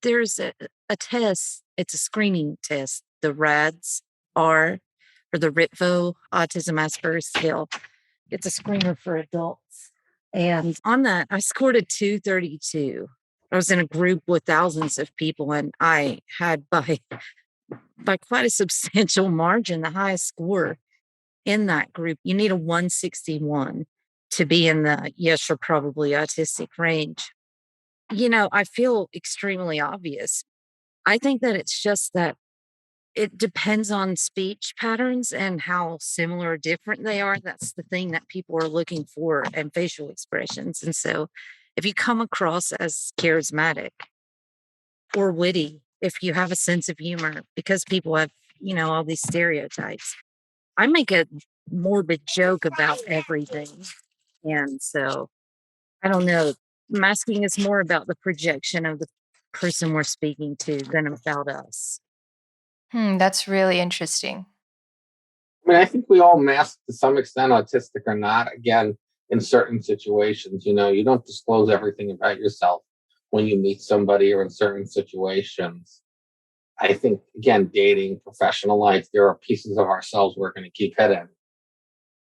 there's a test, it's a screening test, the RADS R, or the RITVO Autism Asperger's Scale. It's a screener for adults. And on that, I scored a 232. I was in a group with thousands of people, and I had by by quite a substantial margin, the highest score in that group. You need a 161 to be in the yes, you're probably autistic range. I feel extremely obvious. I think that it's just that it depends on speech patterns and how similar or different they are. That's the thing that people are looking for, and facial expressions. And so if you come across as charismatic or witty, if you have a sense of humor, because people have, all these stereotypes. I make a morbid joke about everything. And so I don't know. Masking is more about the projection of the person we're speaking to than about us. That's really interesting. I mean, I think we all mask to some extent, autistic or not. Again, in certain situations, you don't disclose everything about yourself when you meet somebody or in certain situations. I think, again, dating, professional life, there are pieces of ourselves we're going to keep hidden.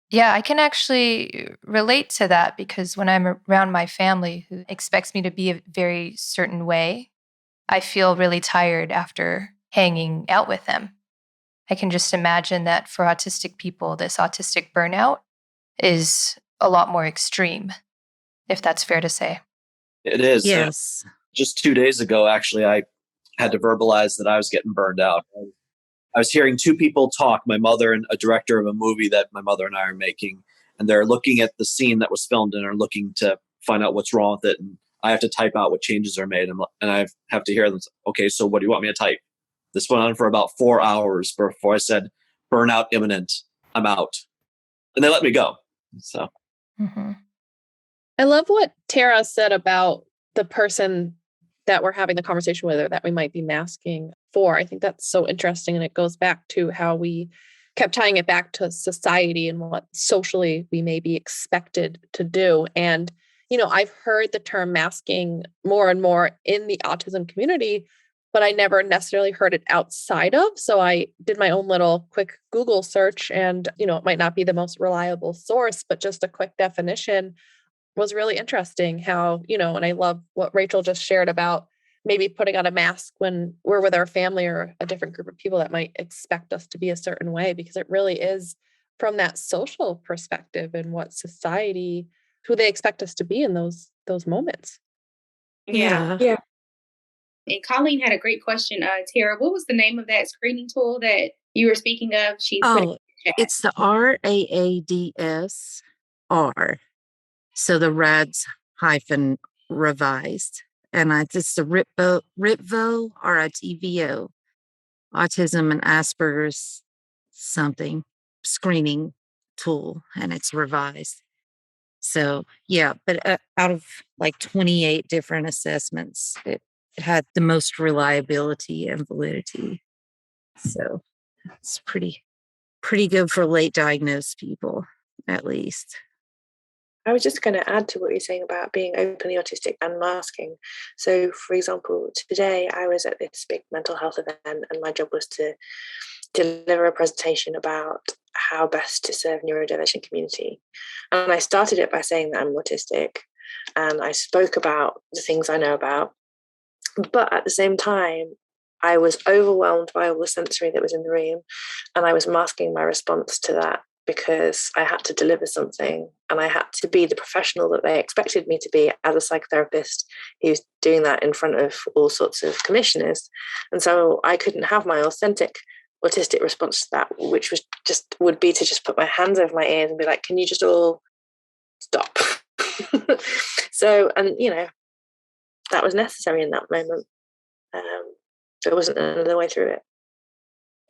Yeah, I can actually relate to that because when I'm around my family who expects me to be a very certain way, I feel really tired after hanging out with them. I can just imagine that for autistic people, this autistic burnout is a lot more extreme, if that's fair to say. It is. Yes. Just 2 days ago, actually, I had to verbalize that I was getting burned out. I was hearing two people talk, my mother and a director of a movie that my mother and I are making, and they're looking at the scene that was filmed and are looking to find out what's wrong with it. And I have to type out what changes are made. And I have to hear them say, okay, so what do you want me to type? This went on for about 4 hours before I said, burnout imminent, I'm out. And they let me go. So I love what Terra said about the person that we're having the conversation with or that we might be masking for. I think that's so interesting. And it goes back to how we kept tying it back to society and what socially we may be expected to do. And, I've heard the term masking more and more in the autism community, but I never necessarily heard it outside of. So I did my own little quick Google search and, it might not be the most reliable source, but just a quick definition was really interesting how, and I love what Rachel just shared about maybe putting on a mask when we're with our family or a different group of people that might expect us to be a certain way, because it really is from that social perspective and what society, who they expect us to be in those moments. Yeah. And Colleen had a great question. Terra, what was the name of that screening tool that you were speaking of? It's the RAADS R. So the RADS hyphen revised. And it's the RITVO, RITVO, Autism and Asperger's something screening tool, and it's revised. So, but out of like 28 different assessments, it had the most reliability and validity. So it's pretty good for late diagnosed people, at least. I was just going to add to what you're saying about being openly autistic and masking. So, for example, today I was at this big mental health event and my job was to deliver a presentation about how best to serve neurodivergent community. And I started it by saying that I'm autistic and I spoke about the things I know about. But at the same time, I was overwhelmed by all the sensory that was in the room and I was masking my response to that, because I had to deliver something and I had to be the professional that they expected me to be as a psychotherapist who's doing that in front of all sorts of commissioners. And so I couldn't have my authentic autistic response to that, which would be to just put my hands over my ears and be like, can you just all stop? So, and that was necessary in that moment. There wasn't another way through it.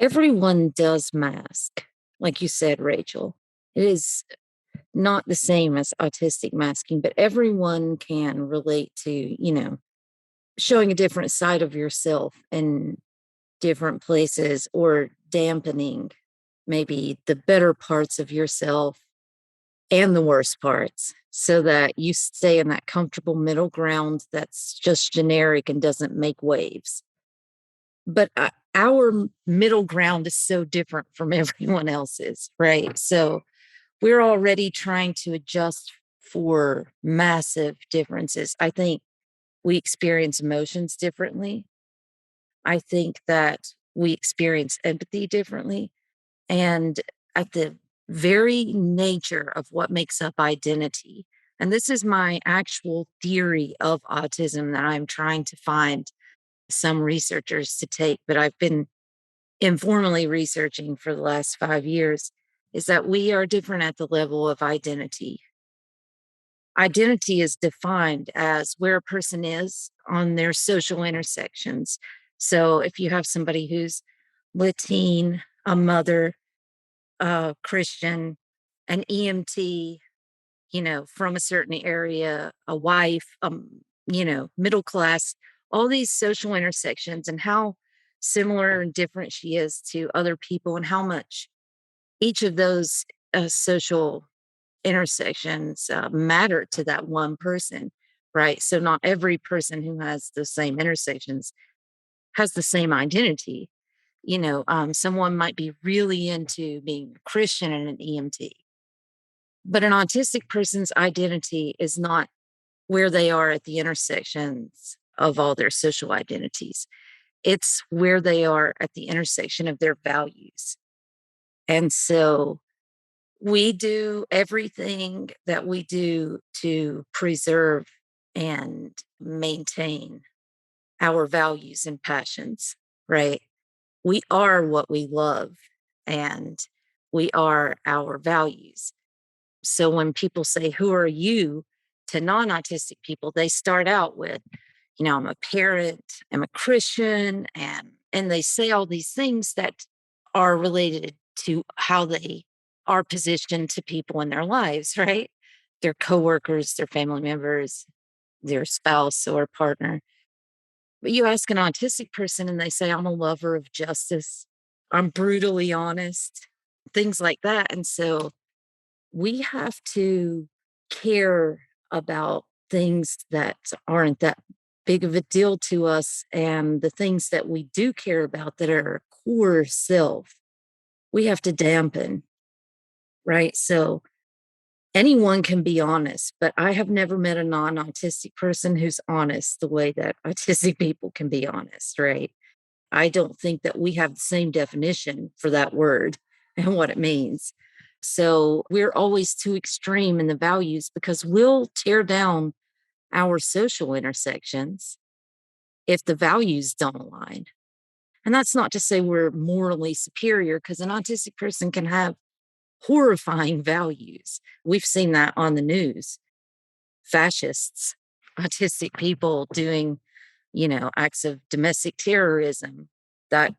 Everyone does mask. Like you said, Rachel, it is not the same as autistic masking, but everyone can relate to, showing a different side of yourself in different places or dampening maybe the better parts of yourself and the worst parts so that you stay in that comfortable middle ground that's just generic and doesn't make waves. But our middle ground is so different from everyone else's, right? So we're already trying to adjust for massive differences. I think we experience emotions differently. I think that we experience empathy differently. And at the very nature of what makes up identity, and this is my actual theory of autism that I'm trying to find some researchers to take, but I've been informally researching for the last 5 years, is that we are different at the level of identity. Identity is defined as where a person is on their social intersections. So if you have somebody who's Latin, a mother, a Christian, an EMT, from a certain area, a wife, middle class, all these social intersections and how similar and different she is to other people and how much each of those social intersections matter to that one person, right? So not every person who has the same intersections has the same identity. Someone might be really into being a Christian and an EMT, but an autistic person's identity is not where they are at the intersections of all their social identities. It's where they are at the intersection of their values. And so we do everything that we do to preserve and maintain our values and passions, right? We are what we love and we are our values. So when people say, "Who are you?" to non autistic people, they start out with, I'm a parent, I'm a Christian, and they say all these things that are related to how they are positioned to people in their lives, right? Their coworkers, their family members, their spouse or partner. But you ask an autistic person and they say, "I'm a lover of justice. I'm brutally honest," things like that. And so we have to care about things that aren't that big of a deal to us. And the things that we do care about that are our core self, we have to dampen, right? So anyone can be honest, but I have never met a non autistic person who's honest the way that autistic people can be honest, right? I don't think that we have the same definition for that word and what it means. So we're always too extreme in the values because we'll tear down our social intersections if the values don't align. And that's not to say we're morally superior, because an autistic person can have horrifying values. We've seen that on the news. Fascists, autistic people doing, acts of domestic terrorism. That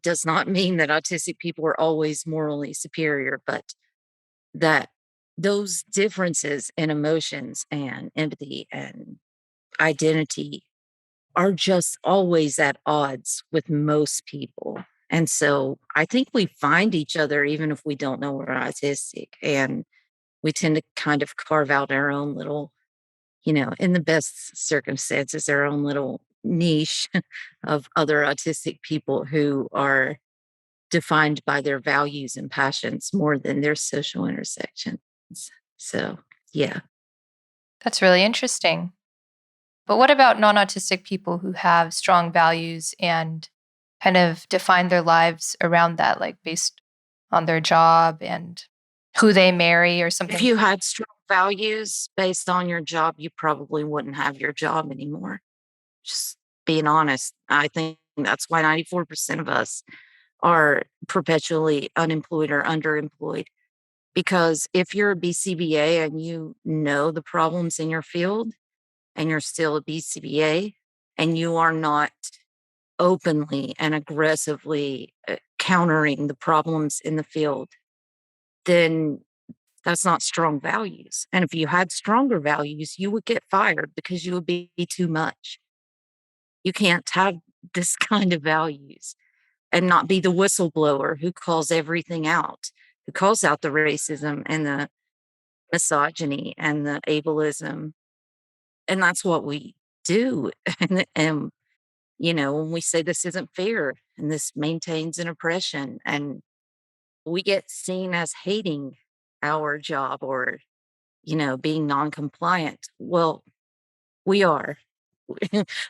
does not mean that autistic people are always morally superior, but that those differences in emotions and empathy and identity are just always at odds with most people. And so I think we find each other even if we don't know we're autistic. And we tend to kind of carve out our own little, in the best circumstances, our own little niche of other autistic people who are defined by their values and passions more than their social intersections. So, yeah. That's really interesting. But what about non autistic people who have strong values and kind of define their lives around that, like based on their job and who they marry or something? If you had strong values based on your job, you probably wouldn't have your job anymore. Just being honest. I think that's why 94% of us are perpetually unemployed or underemployed. Because if you're a BCBA and you know the problems in your field and you're still a BCBA and you are not openly and aggressively countering the problems in the field, then that's not strong values. And if you had stronger values, you would get fired because you would be too much. You can't have this kind of values and not be the whistleblower who calls everything out, who calls out the racism and the misogyny and the ableism. And that's what we do. And when we say this isn't fair and this maintains an oppression, and we get seen as hating our job or, being non-compliant. Well, we are.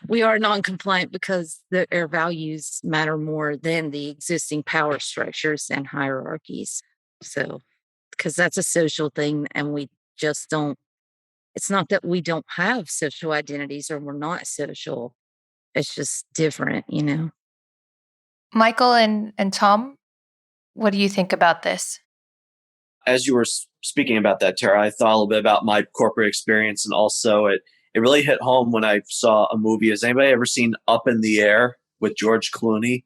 we are non-compliant because our values matter more than the existing power structures and hierarchies. So, because that's a social thing, and we just don't. It's not that we don't have social identities or we're not social. It's just different, Michael and Tom, what do you think about this? As you were speaking about that, Tara, I thought a little bit about my corporate experience, and also it really hit home when I saw a movie. Has anybody ever seen Up in the Air with George Clooney?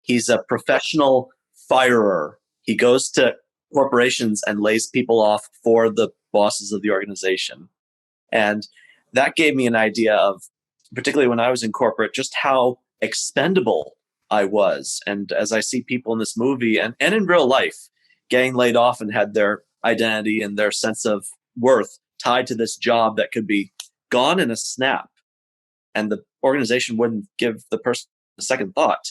He's a professional firer. He goes to corporations and lays people off for the bosses of the organization. And that gave me an idea of, particularly when I was in corporate, just how expendable I was. And as I see people in this movie and in real life getting laid off and had their identity and their sense of worth tied to this job that could be gone in a snap, and the organization wouldn't give the person a second thought,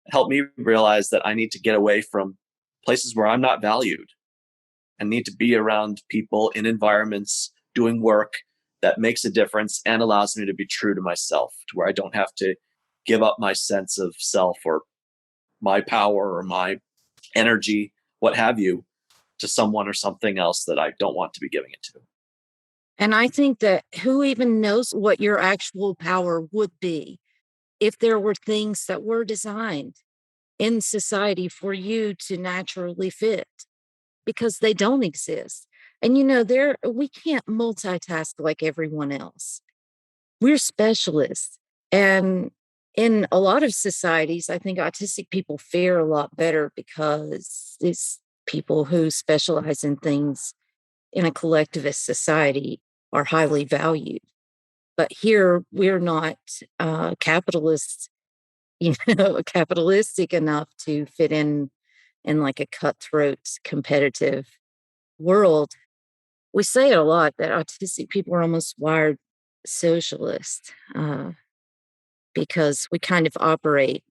it helped me realize that I need to get away from places where I'm not valued and need to be around people in environments doing work that makes a difference and allows me to be true to myself, to where I don't have to give up my sense of self or my power or my energy, what have you, to someone or something else that I don't want to be giving it to. And I think that who even knows what your actual power would be if there were things that were designed in society for you to naturally fit, because they don't exist. And we can't multitask like everyone else. We're specialists. And in a lot of societies, I think autistic people fare a lot better because it's people who specialize in things in a collectivist society are highly valued. But here we're not capitalistic enough to fit in like a cutthroat competitive world. We say it a lot that autistic people are almost wired socialist because we kind of operate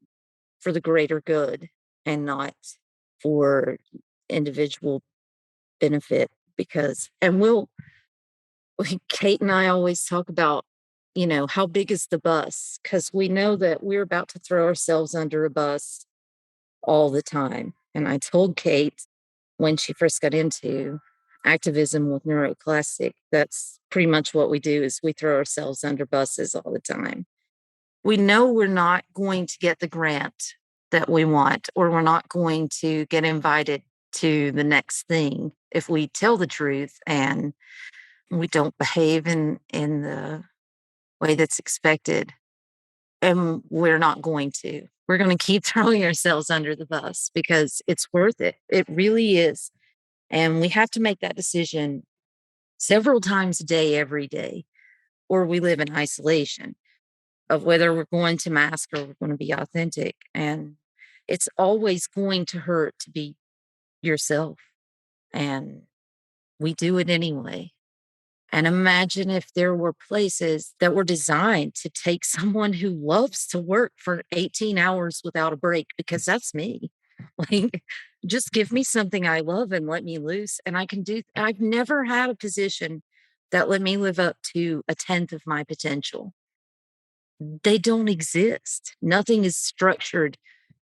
for the greater good and not for individual benefit. Kate and I always talk about, how big is the bus? Because we know that we're about to throw ourselves under a bus all the time. And I told Kate when she first got into activism with Neuroclassic, that's pretty much what we do, is we throw ourselves under buses all the time. We know we're not going to get the grant that we want, or we're not going to get invited to the next thing if we tell the truth and we don't behave in the way that's expected. And we're not going to. We're going to keep throwing ourselves under the bus because it's worth it. It really is. And we have to make that decision several times a day, every day, or we live in isolation of whether we're going to mask or we're going to be authentic. And it's always going to hurt to be yourself. And we do it anyway. And imagine if there were places that were designed to take someone who loves to work for 18 hours without a break, because that's me. Like, just give me something I love and let me loose. And I can do, I've never had a position that let me live up to 1/10 of my potential. They don't exist. Nothing is structured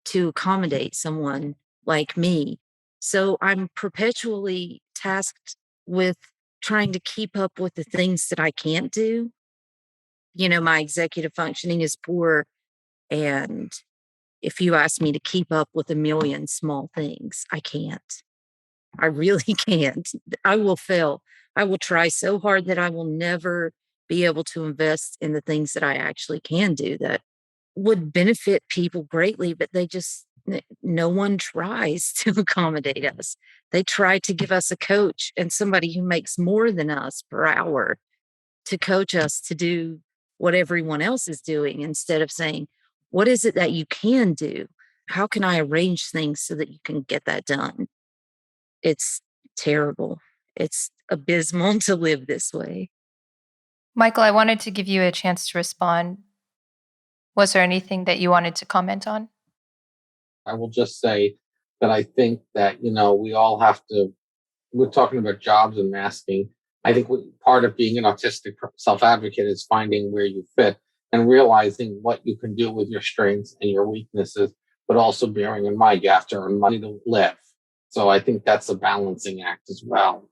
to accommodate someone like me. So I'm perpetually tasked with trying to keep up with the things that I can't do. My executive functioning is poor. And if you ask me to keep up with a million small things, I can't. I really can't. I will fail. I will try so hard that I will never be able to invest in the things that I actually can do that would benefit people greatly, but no one tries to accommodate us. They try to give us a coach and somebody who makes more than us per hour to coach us to do what everyone else is doing, instead of saying, what is it that you can do? How can I arrange things so that you can get that done? It's terrible. It's abysmal to live this way. Michael, I wanted to give you a chance to respond. Was there anything that you wanted to comment on? I will just say that I think that, we all have to, we're talking about jobs and masking. I think part of being an autistic self-advocate is finding where you fit. and realizing what you can do with your strengths and your weaknesses, but also bearing in mind you have to earn money to live. So I think that's a balancing act as well.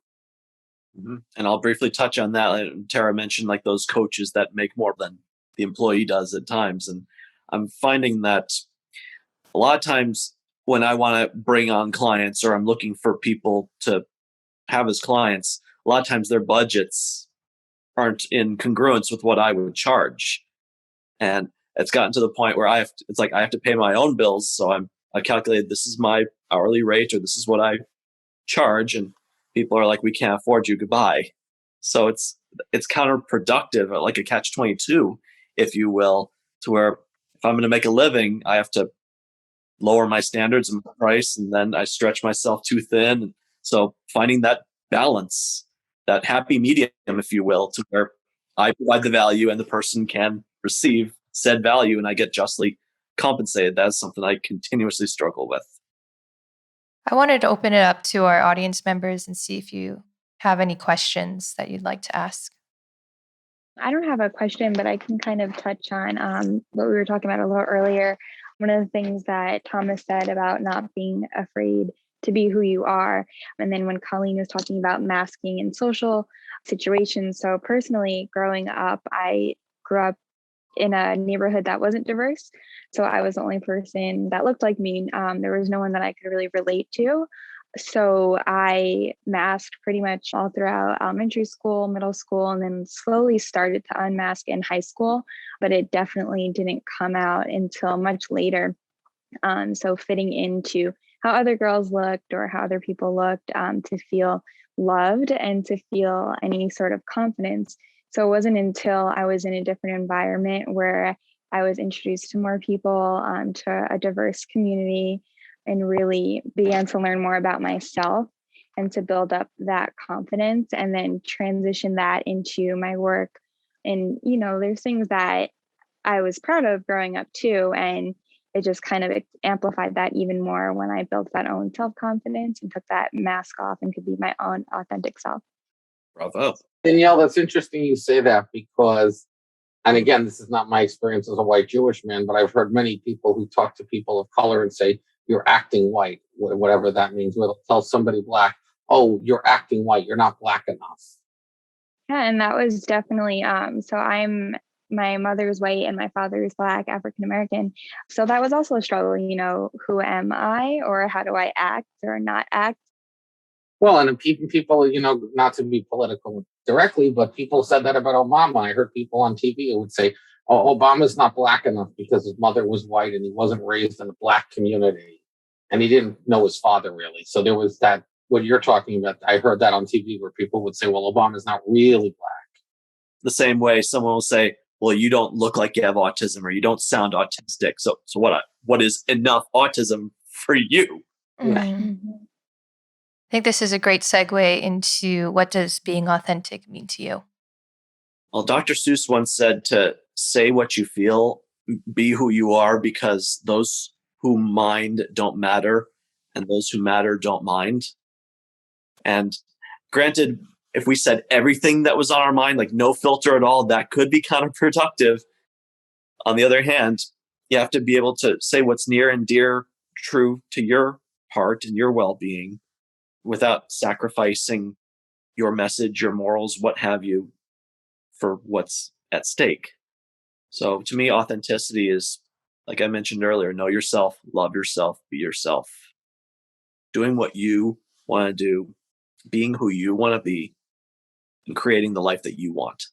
Mm-hmm. And I'll briefly touch on that. Terra mentioned like those coaches that make more than the employee does at times. And I'm finding that a lot of times when I want to bring on clients or I'm looking for people to have as clients, a lot of times their budgets aren't in congruence with what I would charge. And it's gotten to the point where I have to pay my own bills. So I calculated this is my hourly rate or this is what I charge. And people are like, we can't afford you, goodbye. So it's counterproductive, like a catch-22, if you will, to where if I'm going to make a living, I have to lower my standards and my price, and then I stretch myself too thin. So finding that balance, that happy medium, if you will, to where I provide the value and the person can receive said value and I get justly compensated, that's something I continuously struggle with. I wanted to open it up to our audience members and see if you have any questions that you'd like to ask. I don't have a question, but I can kind of touch on what we were talking about a little earlier. One of the things that Thomas said about not being afraid to be who you are. And then when Colleen was talking about masking in social situations. So personally, growing up, I grew up in a neighborhood that wasn't diverse. So I was the only person that looked like me. There was no one that I could really relate to. So I masked pretty much all throughout elementary school, middle school, and then slowly started to unmask in high school, but it definitely didn't come out until much later. So fitting into how other girls looked or how other people looked, to feel loved and to feel any sort of confidence. So it wasn't until I was in a different environment where I was introduced to more people, to a diverse community, and really began to learn more about myself and to build up that confidence and then transition that into my work. And, there's things that I was proud of growing up too. And it just kind of amplified that even more when I built that own self-confidence and took that mask off and could be my own authentic self. Bravo. Danielle, that's interesting you say that because, and again, this is not my experience as a white Jewish man, but I've heard many people who talk to people of color and say, you're acting white, whatever that means. We'll tell somebody black, oh, you're acting white, you're not black enough. Yeah, and that was definitely, my mother's white and my father is Black, African American. So that was also a struggle, who am I or how do I act or not act? Well, and people, not to be political directly, but people said that about Obama. I heard people on TV who would say, oh, Obama's not black enough because his mother was white and he wasn't raised in a black community and he didn't know his father really. So there was that, what you're talking about. I heard that on TV where people would say, well, Obama's not really black. The same way someone will say, well, you don't look like you have autism or you don't sound autistic. So what is enough autism for you? Mm-hmm. I think this is a great segue into what does being authentic mean to you? Well, Dr. Seuss once said to say what you feel, be who you are, because those who mind don't matter and those who matter don't mind. And granted, if we said everything that was on our mind, like no filter at all, that could be counterproductive. On the other hand, you have to be able to say what's near and dear, true to your heart and your well-being without sacrificing your message, your morals, what have you, for what's at stake. So to me, authenticity is, like I mentioned earlier, know yourself, love yourself, be yourself. Doing what you want to do, being who you want to be, and creating the life that you want.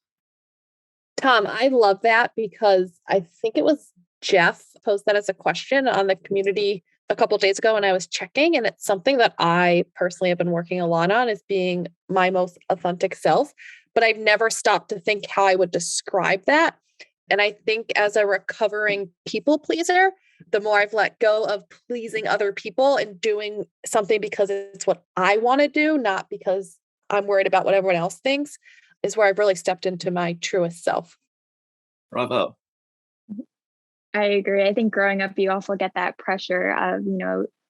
Tom, I love that because I think it was Jeff posed that as a question on the community a couple of days ago when I was checking. And it's something that I personally have been working a lot on, is being my most authentic self. But I've never stopped to think how I would describe that. And I think as a recovering people pleaser, the more I've let go of pleasing other people and doing something because it's what I want to do, not because I'm worried about what everyone else thinks, is where I've really stepped into my truest self. Bravo. I agree. I think growing up, you also get that pressure of,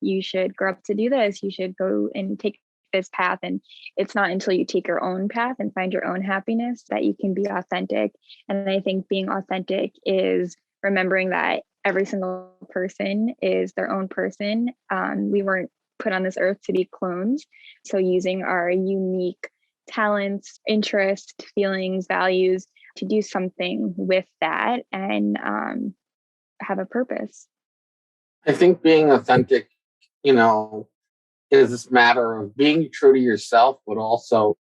you should grow up to do this. You should go and take this path. And it's not until you take your own path and find your own happiness that you can be authentic. And I think being authentic is remembering that every single person is their own person. We weren't put on this earth to be clones. So using our unique talents, interests, feelings, values to do something with that and have a purpose. I think being authentic, is this matter of being true to yourself, but also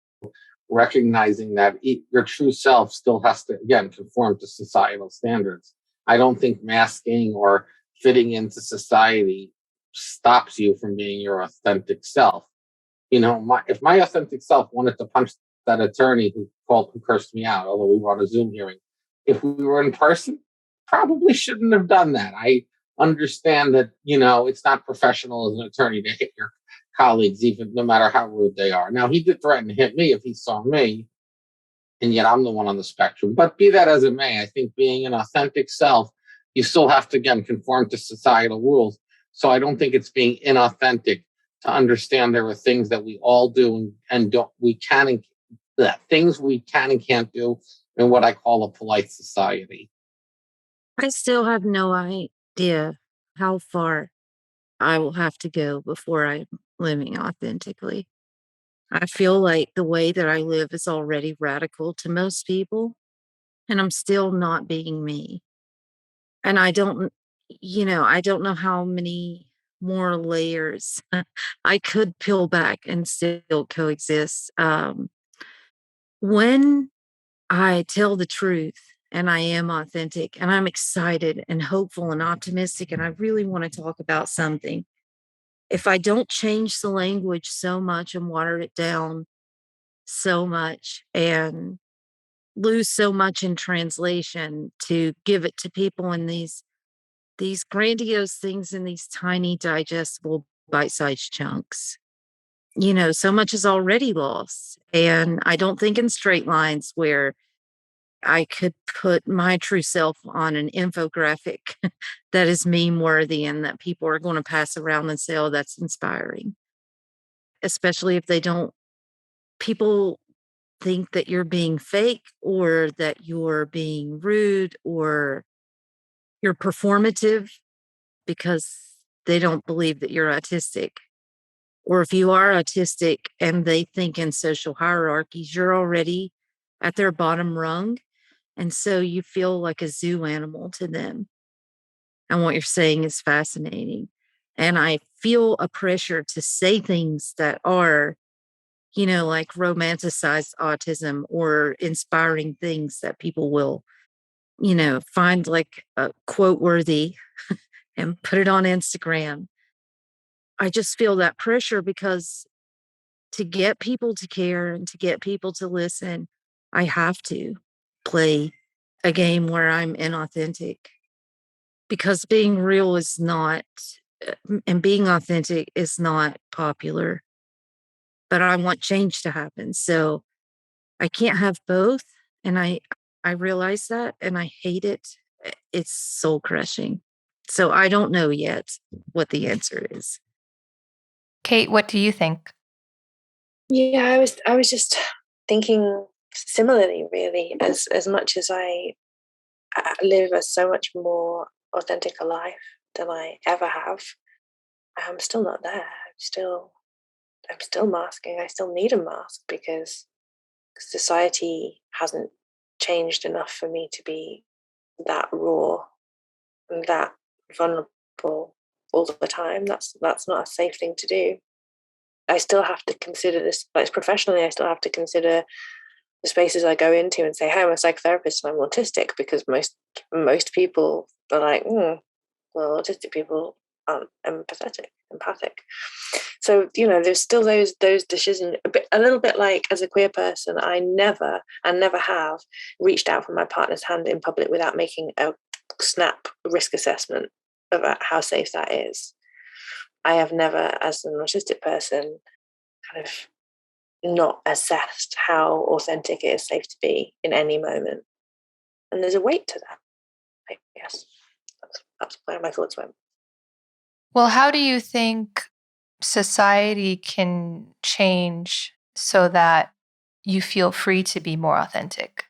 recognizing that your true self still has to, again, conform to societal standards. I don't think masking or fitting into society stops you from being your authentic self. If my authentic self wanted to punch that attorney who cursed me out, although we were on a Zoom hearing, if we were in person, probably shouldn't have done that. I understand that, it's not professional as an attorney to hit your colleagues, even no matter how rude they are. Now, he did threaten to hit me if he saw me, and yet I'm the one on the spectrum. But be that as it may, I think being an authentic self, you still have to, again, conform to societal rules. So I don't think it's being inauthentic to understand there are things that we all do and things we can and can't do in what I call a polite society. I still have no idea how far I will have to go before I'm living authentically. I feel like the way that I live is already radical to most people, and I'm still not being me. And I don't know how many more layers I could peel back and still coexist. When I tell the truth and I am authentic and I'm excited and hopeful and optimistic, and I really want to talk about something, if I don't change the language so much and water it down so much and lose so much in translation to give it to people in these grandiose things in these tiny digestible bite-sized chunks, so much is already lost. And I don't think in straight lines where I could put my true self on an infographic that is meme worthy and that people are going to pass around and say, oh, that's inspiring. Especially if people think that you're being fake or that you're being rude or you're performative because they don't believe that you're autistic. Or if you are autistic and they think in social hierarchies, you're already at their bottom rung. And so you feel like a zoo animal to them. And what you're saying is fascinating. And I feel a pressure to say things that are, like romanticized autism or inspiring things that people will, find like a quote worthy and put it on Instagram. I just feel that pressure because to get people to care and to get people to listen, I have to play a game where I'm inauthentic because being real is not, and being authentic is not popular. But I want change to happen. So I can't have both. And I realize that and I hate it. It's soul crushing. So I don't know yet what the answer is. Kate, what do you think? Yeah, I was just thinking similarly, really, as much as I live a so much more authentic a life than I ever have, I'm still not there. I'm still masking. I still need a mask because society hasn't changed enough for me to be that raw and that vulnerable all the time. That's not a safe thing to do. I still have to consider this, like professionally, I still have to consider the spaces I go into and say, hey, I'm a psychotherapist and I'm autistic, because most people are like, well, autistic people aren't empathic. So, there's still those decisions, a little bit like as a queer person, I never have reached out for my partner's hand in public without making a snap risk assessment about how safe that is. I have never, as an autistic person, kind of not assessed how authentic it is safe to be in any moment. And there's a weight to that, I guess. That's where my thoughts went. Well, how do you think society can change so that you feel free to be more authentic?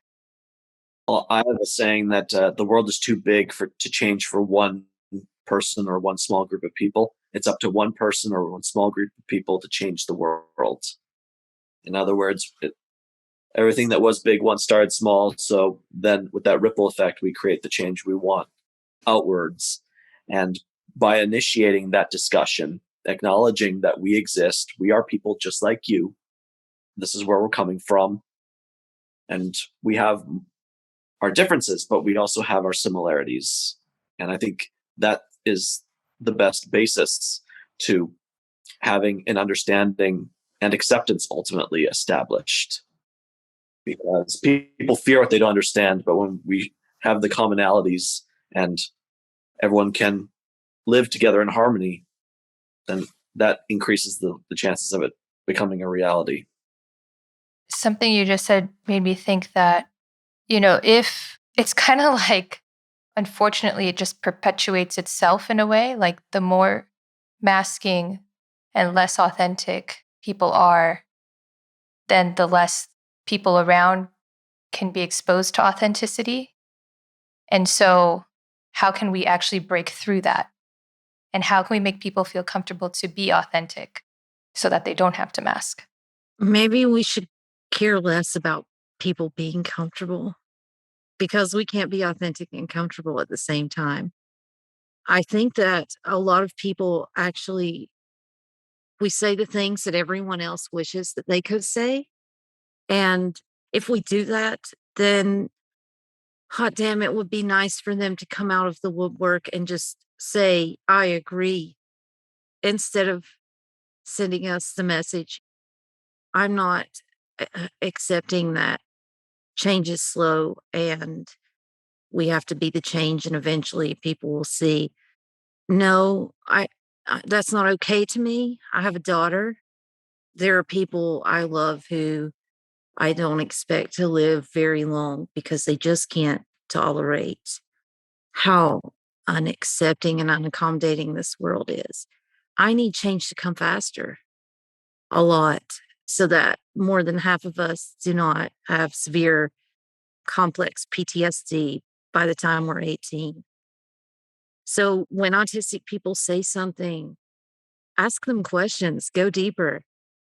Well, I have a saying that the world is too big to change for one person or one small group of people. It's up to one person or one small group of people to change the world. In other words, everything that was big once started small. So then with that ripple effect, we create the change we want outwards. And by initiating that discussion, acknowledging that we exist, we are people just like you. This is where we're coming from. And we have our differences, but we also have our similarities. And I think that is the best basis to having an understanding and acceptance ultimately established. Because people fear what they don't understand, but when we have the commonalities and everyone can live together in harmony, then that increases the chances of it becoming a reality. Something you just said made me think that, if it's kind of like, unfortunately, it just perpetuates itself in a way, like the more masking and less authentic people are, then the less people around can be exposed to authenticity. And so, how can we actually break through that? And how can we make people feel comfortable to be authentic so that they don't have to mask? Maybe we should care less about people being comfortable because we can't be authentic and comfortable at the same time. I think that a lot of people actually, we say the things that everyone else wishes that they could say. And if we do that, then hot damn, it would be nice for them to come out of the woodwork and just say, I agree, instead of sending us the message, I'm not accepting that change is slow and we have to be the change. And eventually people will see, no, that's not okay to me. I have a daughter. There are people I love who I don't expect to live very long because they just can't tolerate how unaccepting and unaccommodating this world is. I need change to come faster, a lot, so that more than half of us do not have severe complex PTSD by the time we're 18. So when autistic people say something, ask them questions, go deeper,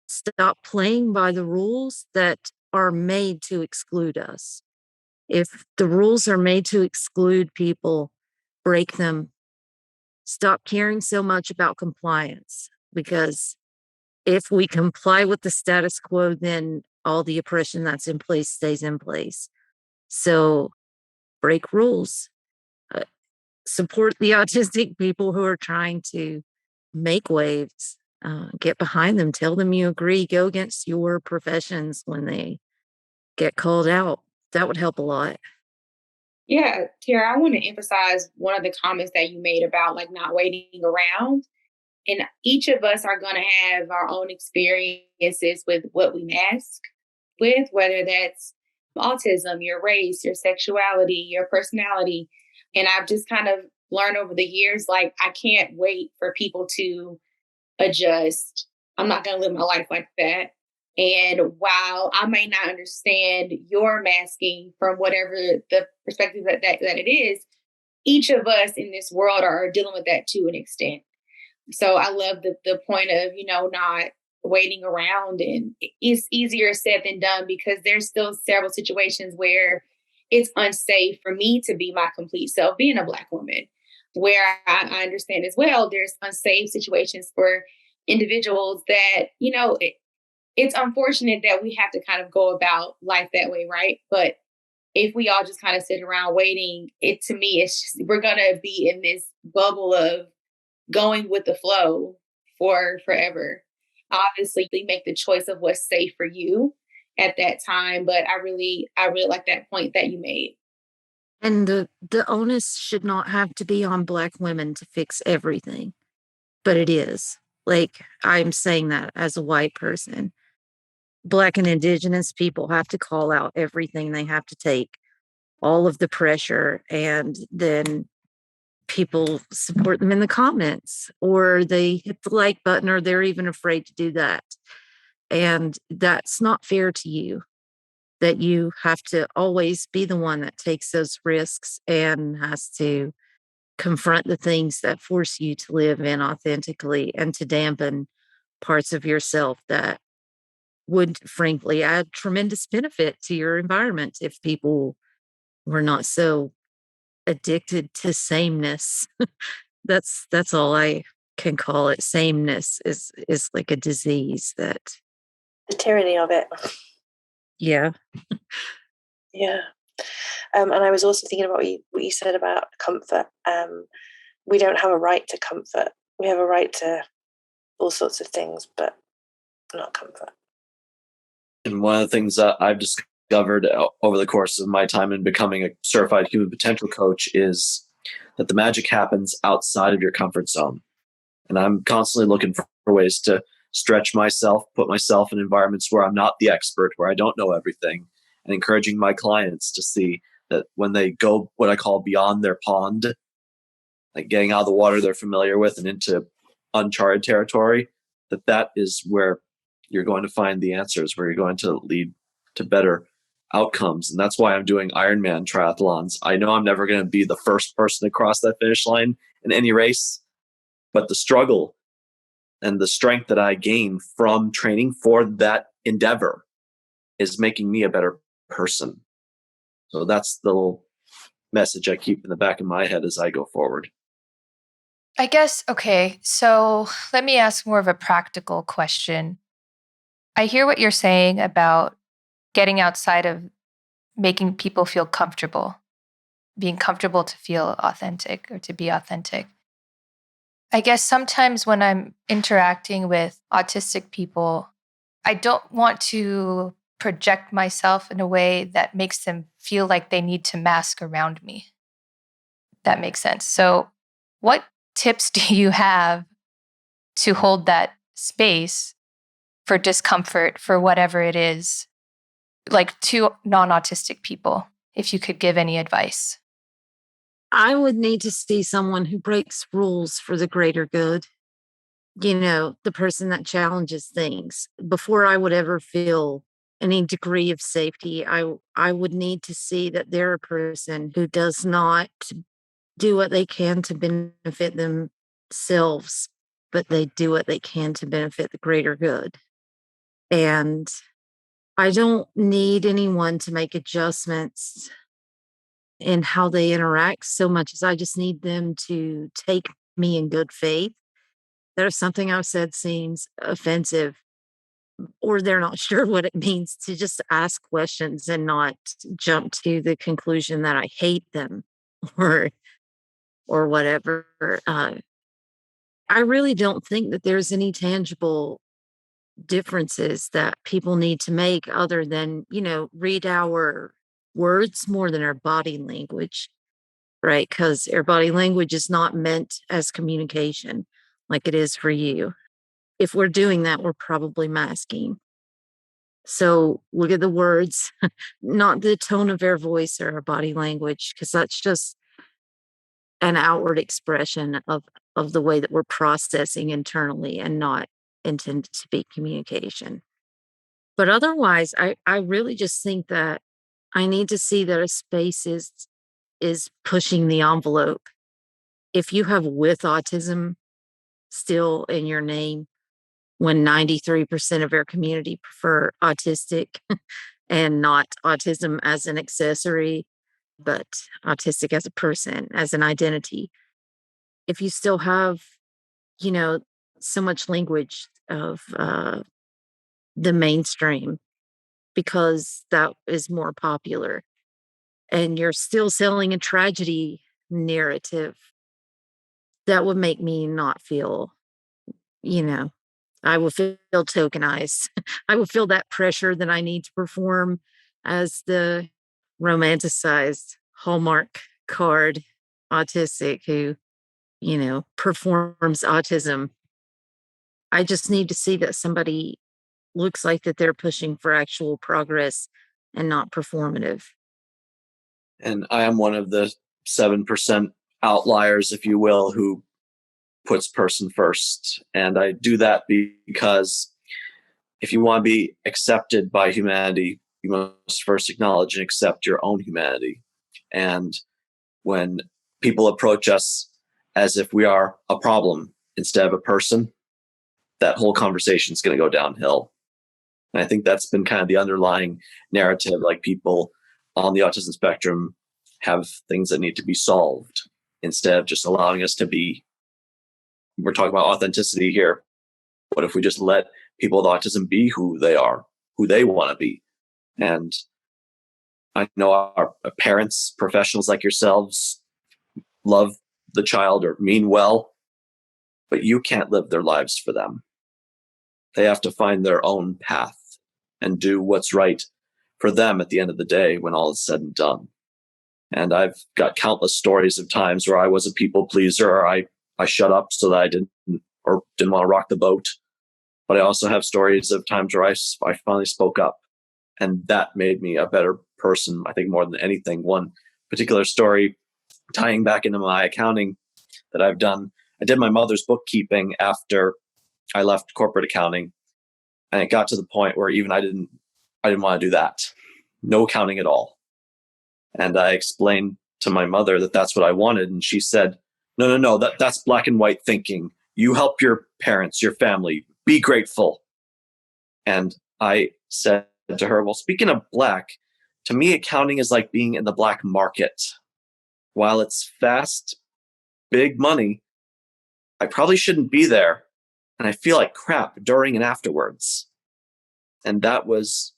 stop playing by the rules that are made to exclude us. If the rules are made to exclude people, break them. Stop caring so much about compliance, because if we comply with the status quo, then all the oppression that's in place stays in place. So break rules. Support the autistic people who are trying to make waves. Get behind them. Tell them you agree. Go against your professions when they get called out. That would help a lot. Yeah, Tara, I want to emphasize one of the comments that you made about like not waiting around. And each of us are going to have our own experiences with what we mask with, whether that's autism, your race, your sexuality, your personality. And I've just kind of learned over the years, like, I can't wait for people to adjust. I'm not going to live my life like that. And while I may not understand your masking from whatever the perspective that it is, each of us in this world are dealing with that to an extent. So I love the point of, not waiting around, and it's easier said than done because there's still several situations where it's unsafe for me to be my complete self, being a Black woman, where I understand as well, there's unsafe situations for individuals that, it's unfortunate that we have to kind of go about life that way, right? But if we all just kind of sit around waiting, to me, it's just, we're going to be in this bubble of going with the flow for forever. Obviously, you make the choice of what's safe for you at that time. But I really like that point that you made. And the onus should not have to be on Black women to fix everything, but it is. Like, I'm saying that as a white person. Black and Indigenous people have to call out everything. They have to take all of the pressure, and then people support them in the comments, or they hit the like button, or they're even afraid to do that. And that's not fair to you, that you have to always be the one that takes those risks and has to confront the things that force you to live inauthentically and to dampen parts of yourself that would frankly add tremendous benefit to your environment if people were not so addicted to sameness. That's all I can call it. Sameness is like a disease that, The tyranny of it. yeah. Yeah. And I was also thinking about what you said about comfort. We don't have a right to comfort. We have a right to all sorts of things, but not comfort. And one of the things that I've discovered over the course of my time in becoming a certified human potential coach is that the magic happens outside of your comfort zone. And I'm constantly looking for ways to stretch myself, put myself in environments where I'm not the expert, where I don't know everything, and encouraging my clients to see that when they go what I call beyond their pond, like getting out of the water they're familiar with and into uncharted territory, that is where you're going to find the answers, where you're going to lead to better outcomes. And that's why I'm doing Ironman triathlons. I know I'm never going to be the first person to cross that finish line in any race, but the struggle and the strength that I gain from training for that endeavor is making me a better person. So that's the little message I keep in the back of my head as I go forward. I guess, okay, so let me ask more of a practical question. I hear what you're saying about getting outside of making people feel comfortable, being comfortable to feel authentic or to be authentic. I guess sometimes when I'm interacting with autistic people, I don't want to project myself in a way that makes them feel like they need to mask around me. That makes sense. So what tips do you have to hold that space for discomfort, for whatever it is, like to non-autistic people, if you could give any advice? I would need to see someone who breaks rules for the greater good. The person that challenges things. Before I would ever feel any degree of safety, I would need to see that they're a person who does not do what they can to benefit themselves, but they do what they can to benefit the greater good. And I don't need anyone to make adjustments in how they interact so much as I just need them to take me in good faith. That if something I've said seems offensive or they're not sure what it means, to just ask questions and not jump to the conclusion that I hate them or whatever. I really don't think that there's any tangible differences that people need to make other than, read our words more than our body language, right? Because our body language is not meant as communication like it is for you. If we're doing that, we're probably masking. So look at the words, not the tone of our voice or our body language, because that's just an outward expression of the way that we're processing internally and not intended to be communication. But otherwise, I really just think that I need to see that a space is pushing the envelope. If you have with autism still in your name, when 93% of our community prefer autistic and not autism as an accessory, but autistic as a person, as an identity. If you still have, so much language of the mainstream because that is more popular, and you're still selling a tragedy narrative, that would make me not feel, I will feel tokenized. I will feel that pressure that I need to perform as the romanticized Hallmark card autistic who, performs autism. I just need to see that somebody looks like that they're pushing for actual progress and not performative. And I am one of the 7% outliers, if you will, who puts person first. And I do that because if you want to be accepted by humanity, you must first acknowledge and accept your own humanity. And when people approach us as if we are a problem instead of a person, that whole conversation is going to go downhill. And I think that's been kind of the underlying narrative. Like, people on the autism spectrum have things that need to be solved instead of just allowing us to be. We're talking about authenticity here. What if we just let people with autism be who they are, who they want to be? And I know our parents, professionals like yourselves, love the child or mean well, but you can't live their lives for them. They have to find their own path and do what's right for them at the end of the day when all is said and done. And I've got countless stories of times where I was a people pleaser, or I shut up so that I didn't want to rock the boat. But I also have stories of times where I finally spoke up, and that made me a better person, I think, more than anything. One particular story tying back into my accounting that I've done. I did my mother's bookkeeping after I left corporate accounting, and it got to the point where even I didn't want to do that. No accounting at all. And I explained to my mother that that's what I wanted, and she said, no, that's black and white thinking. You help your parents, your family, be grateful. And I said to her, well, speaking of black, to me, accounting is like being in the black market. While it's fast, big money, I probably shouldn't be there. And I feel like crap during and afterwards. And that was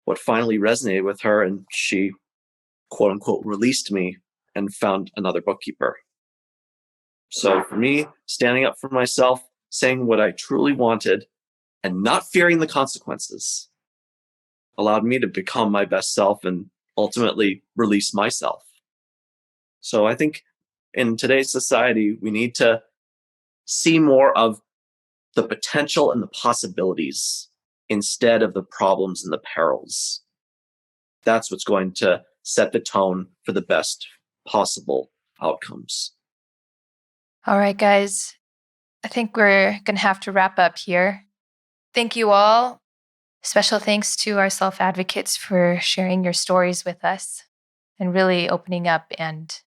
what finally resonated with her. And she, quote unquote, released me and found another bookkeeper. So for me, standing up for myself, saying what I truly wanted, and not fearing the consequences allowed me to become my best self and ultimately release myself. So I think in today's society, we need to see more of the potential and the possibilities instead of the problems and the perils. That's what's going to set the tone for the best possible outcomes. All right, guys. I think we're going to have to wrap up here. Thank you all. Special thanks to our self-advocates for sharing your stories with us and really opening up and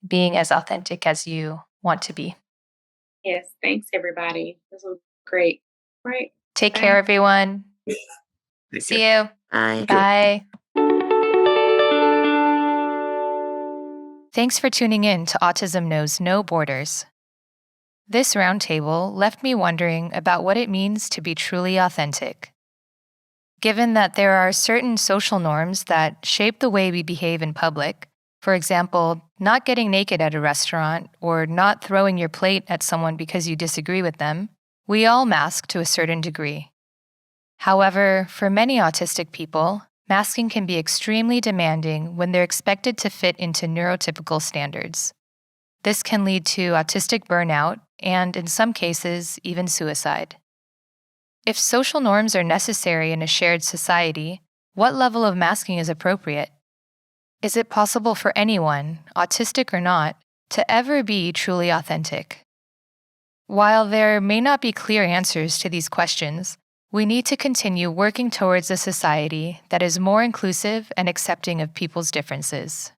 being as authentic as you want to be. Yes, thanks, everybody. This was great. Right. Take care, everyone. See you. Bye. Bye. Thanks for tuning in to Autism Knows No Borders. This roundtable left me wondering about what it means to be truly authentic. Given that there are certain social norms that shape the way we behave in public, for example, not getting naked at a restaurant or not throwing your plate at someone because you disagree with them, we all mask to a certain degree. However, for many autistic people, masking can be extremely demanding when they're expected to fit into neurotypical standards. This can lead to autistic burnout and, in some cases, even suicide. If social norms are necessary in a shared society, what level of masking is appropriate? Is it possible for anyone, autistic or not, to ever be truly authentic? While there may not be clear answers to these questions, we need to continue working towards a society that is more inclusive and accepting of people's differences.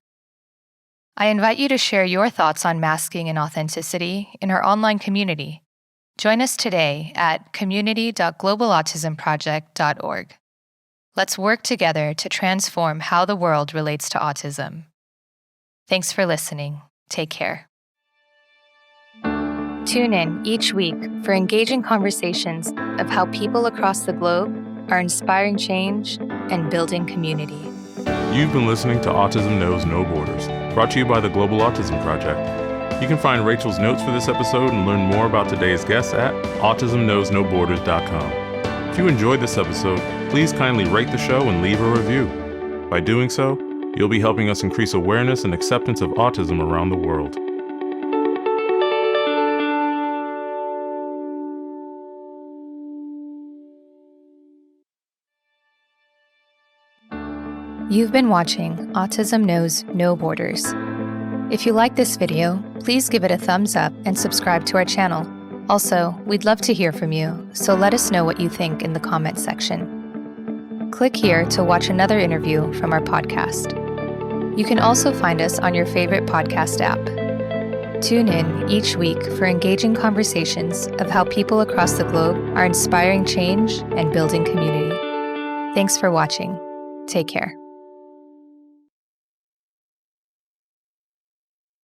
I invite you to share your thoughts on masking and authenticity in our online community. Join us today at community.globalautismproject.org. Let's work together to transform how the world relates to autism. Thanks for listening. Take care. Tune in each week for engaging conversations of how people across the globe are inspiring change and building community. You've been listening to Autism Knows No Borders, brought to you by the Global Autism Project. You can find Rachel's notes for this episode and learn more about today's guests at autismknowsnoborders.com. If you enjoyed this episode, please kindly rate the show and leave a review. By doing so, you'll be helping us increase awareness and acceptance of autism around the world. You've been watching Autism Knows No Borders. If you like this video, please give it a thumbs up and subscribe to our channel. Also, we'd love to hear from you, so let us know what you think in the comments section. Click here to watch another interview from our podcast. You can also find us on your favorite podcast app. Tune in each week for engaging conversations of how people across the globe are inspiring change and building community. Thanks for watching. Take care.